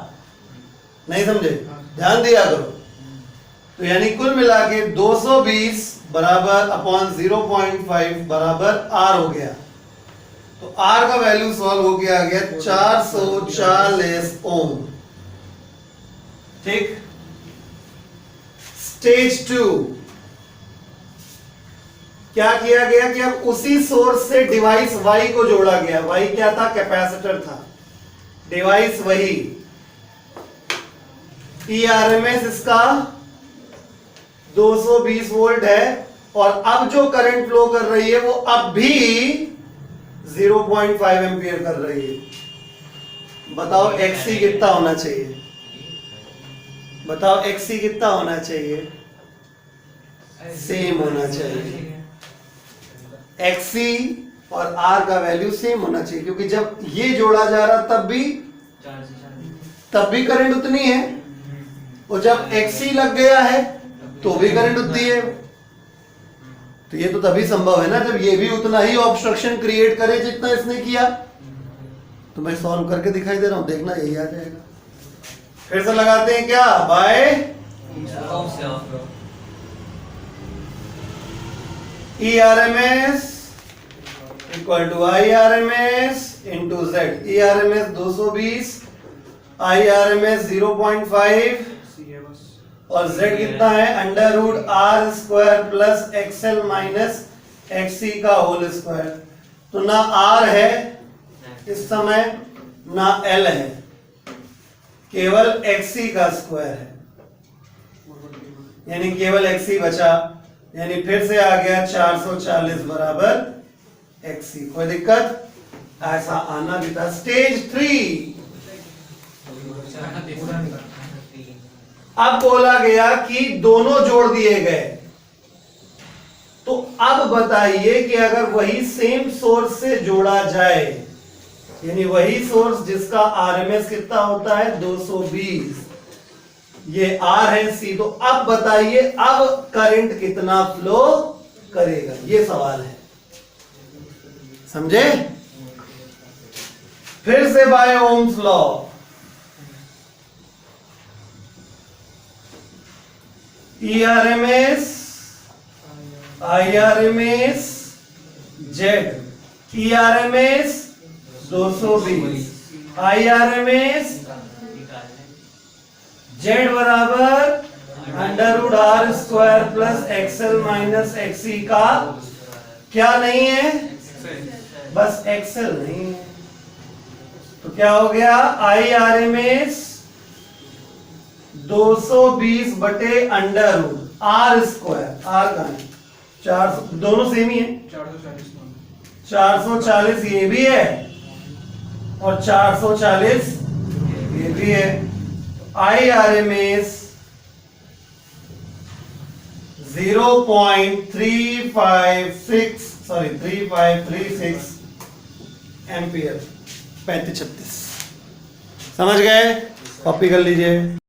S1: नहीं समझे? ध्यान दिया करो। तो यानी कुल मिला के 220 बराबर अपॉन 0.5 बराबर R हो गया। तो R का वैल्यू सॉल्व हो गया, आ गया 440 ओम। ठीक? स्टेज 2 क्या किया गया कि अब उसी सोर्स से डिवाइस Y को जोड़ा गया। Y क्या था? कैपेसिटर था। डिवाइस वही, ERMS इसका 220 वोल्ट है और अब जो करंट फ्लो कर रही है वो अब भी 0.5 एम्पियर कर रही है। बताओ XC कितना होना चाहिए? बताओ XC कितना होना चाहिए? सेम होना चाहिए। XC और R का वैल्यू सेम होना चाहिए, क्योंकि जब ये जोड़ा जा रहा तब भी करंट उतनी है, और जब XC लग गया है तो भी करंट उतनी है। तो ये तो तभी संभव है ना जब ये भी उतना ही ऑब्स्ट्रक्शन क्रिएट करे जितना इसने किया। तो मैं सॉल्व करके दिखाई दे रहा हूं, देखना यही आ जाएगा। फिर से लगाते हैं क्या? By ERMS equal to IRMS into Z। ERMS 220, IRMS 0.5
S2: सी है बस।
S1: और Z कितना है? Under root R square plus XL minus XC का होल स्क्वायर। तो ना R है इस समय, ना L है, केवल XC का स्क्वायर है, यानी केवल XC बचा, यानी फिर से आ गया 440 बराबर XC। कोई दिक्कत? ऐसा आना भी था। स्टेज 3। अब बोला गया कि दोनों जोड़ दिए गए, तो अब बताइए कि अगर वही सेम सोर्स से जोड़ा जाए, यानी वही सोर्स जिसका RMS कितना होता है? 220, ये R है C, तो अब बताइए अब करंट कितना फ्लो करेगा, ये सवाल है। समझे? फिर से by ohm's law, ERMS IRMS Z। ERMS 220, IRMS Z बराबर under root R square plus XL minus XC का क्या नहीं है? बस XL नहीं है। तो क्या हो गया? IRMS 220 बटे under root R square, R का है 400, दोनों सेम ही है। 440 ये भी है और 440 ये भी है। IRMS 3536 ampere. 3536 समझ गए? कॉपी कर लीजिए।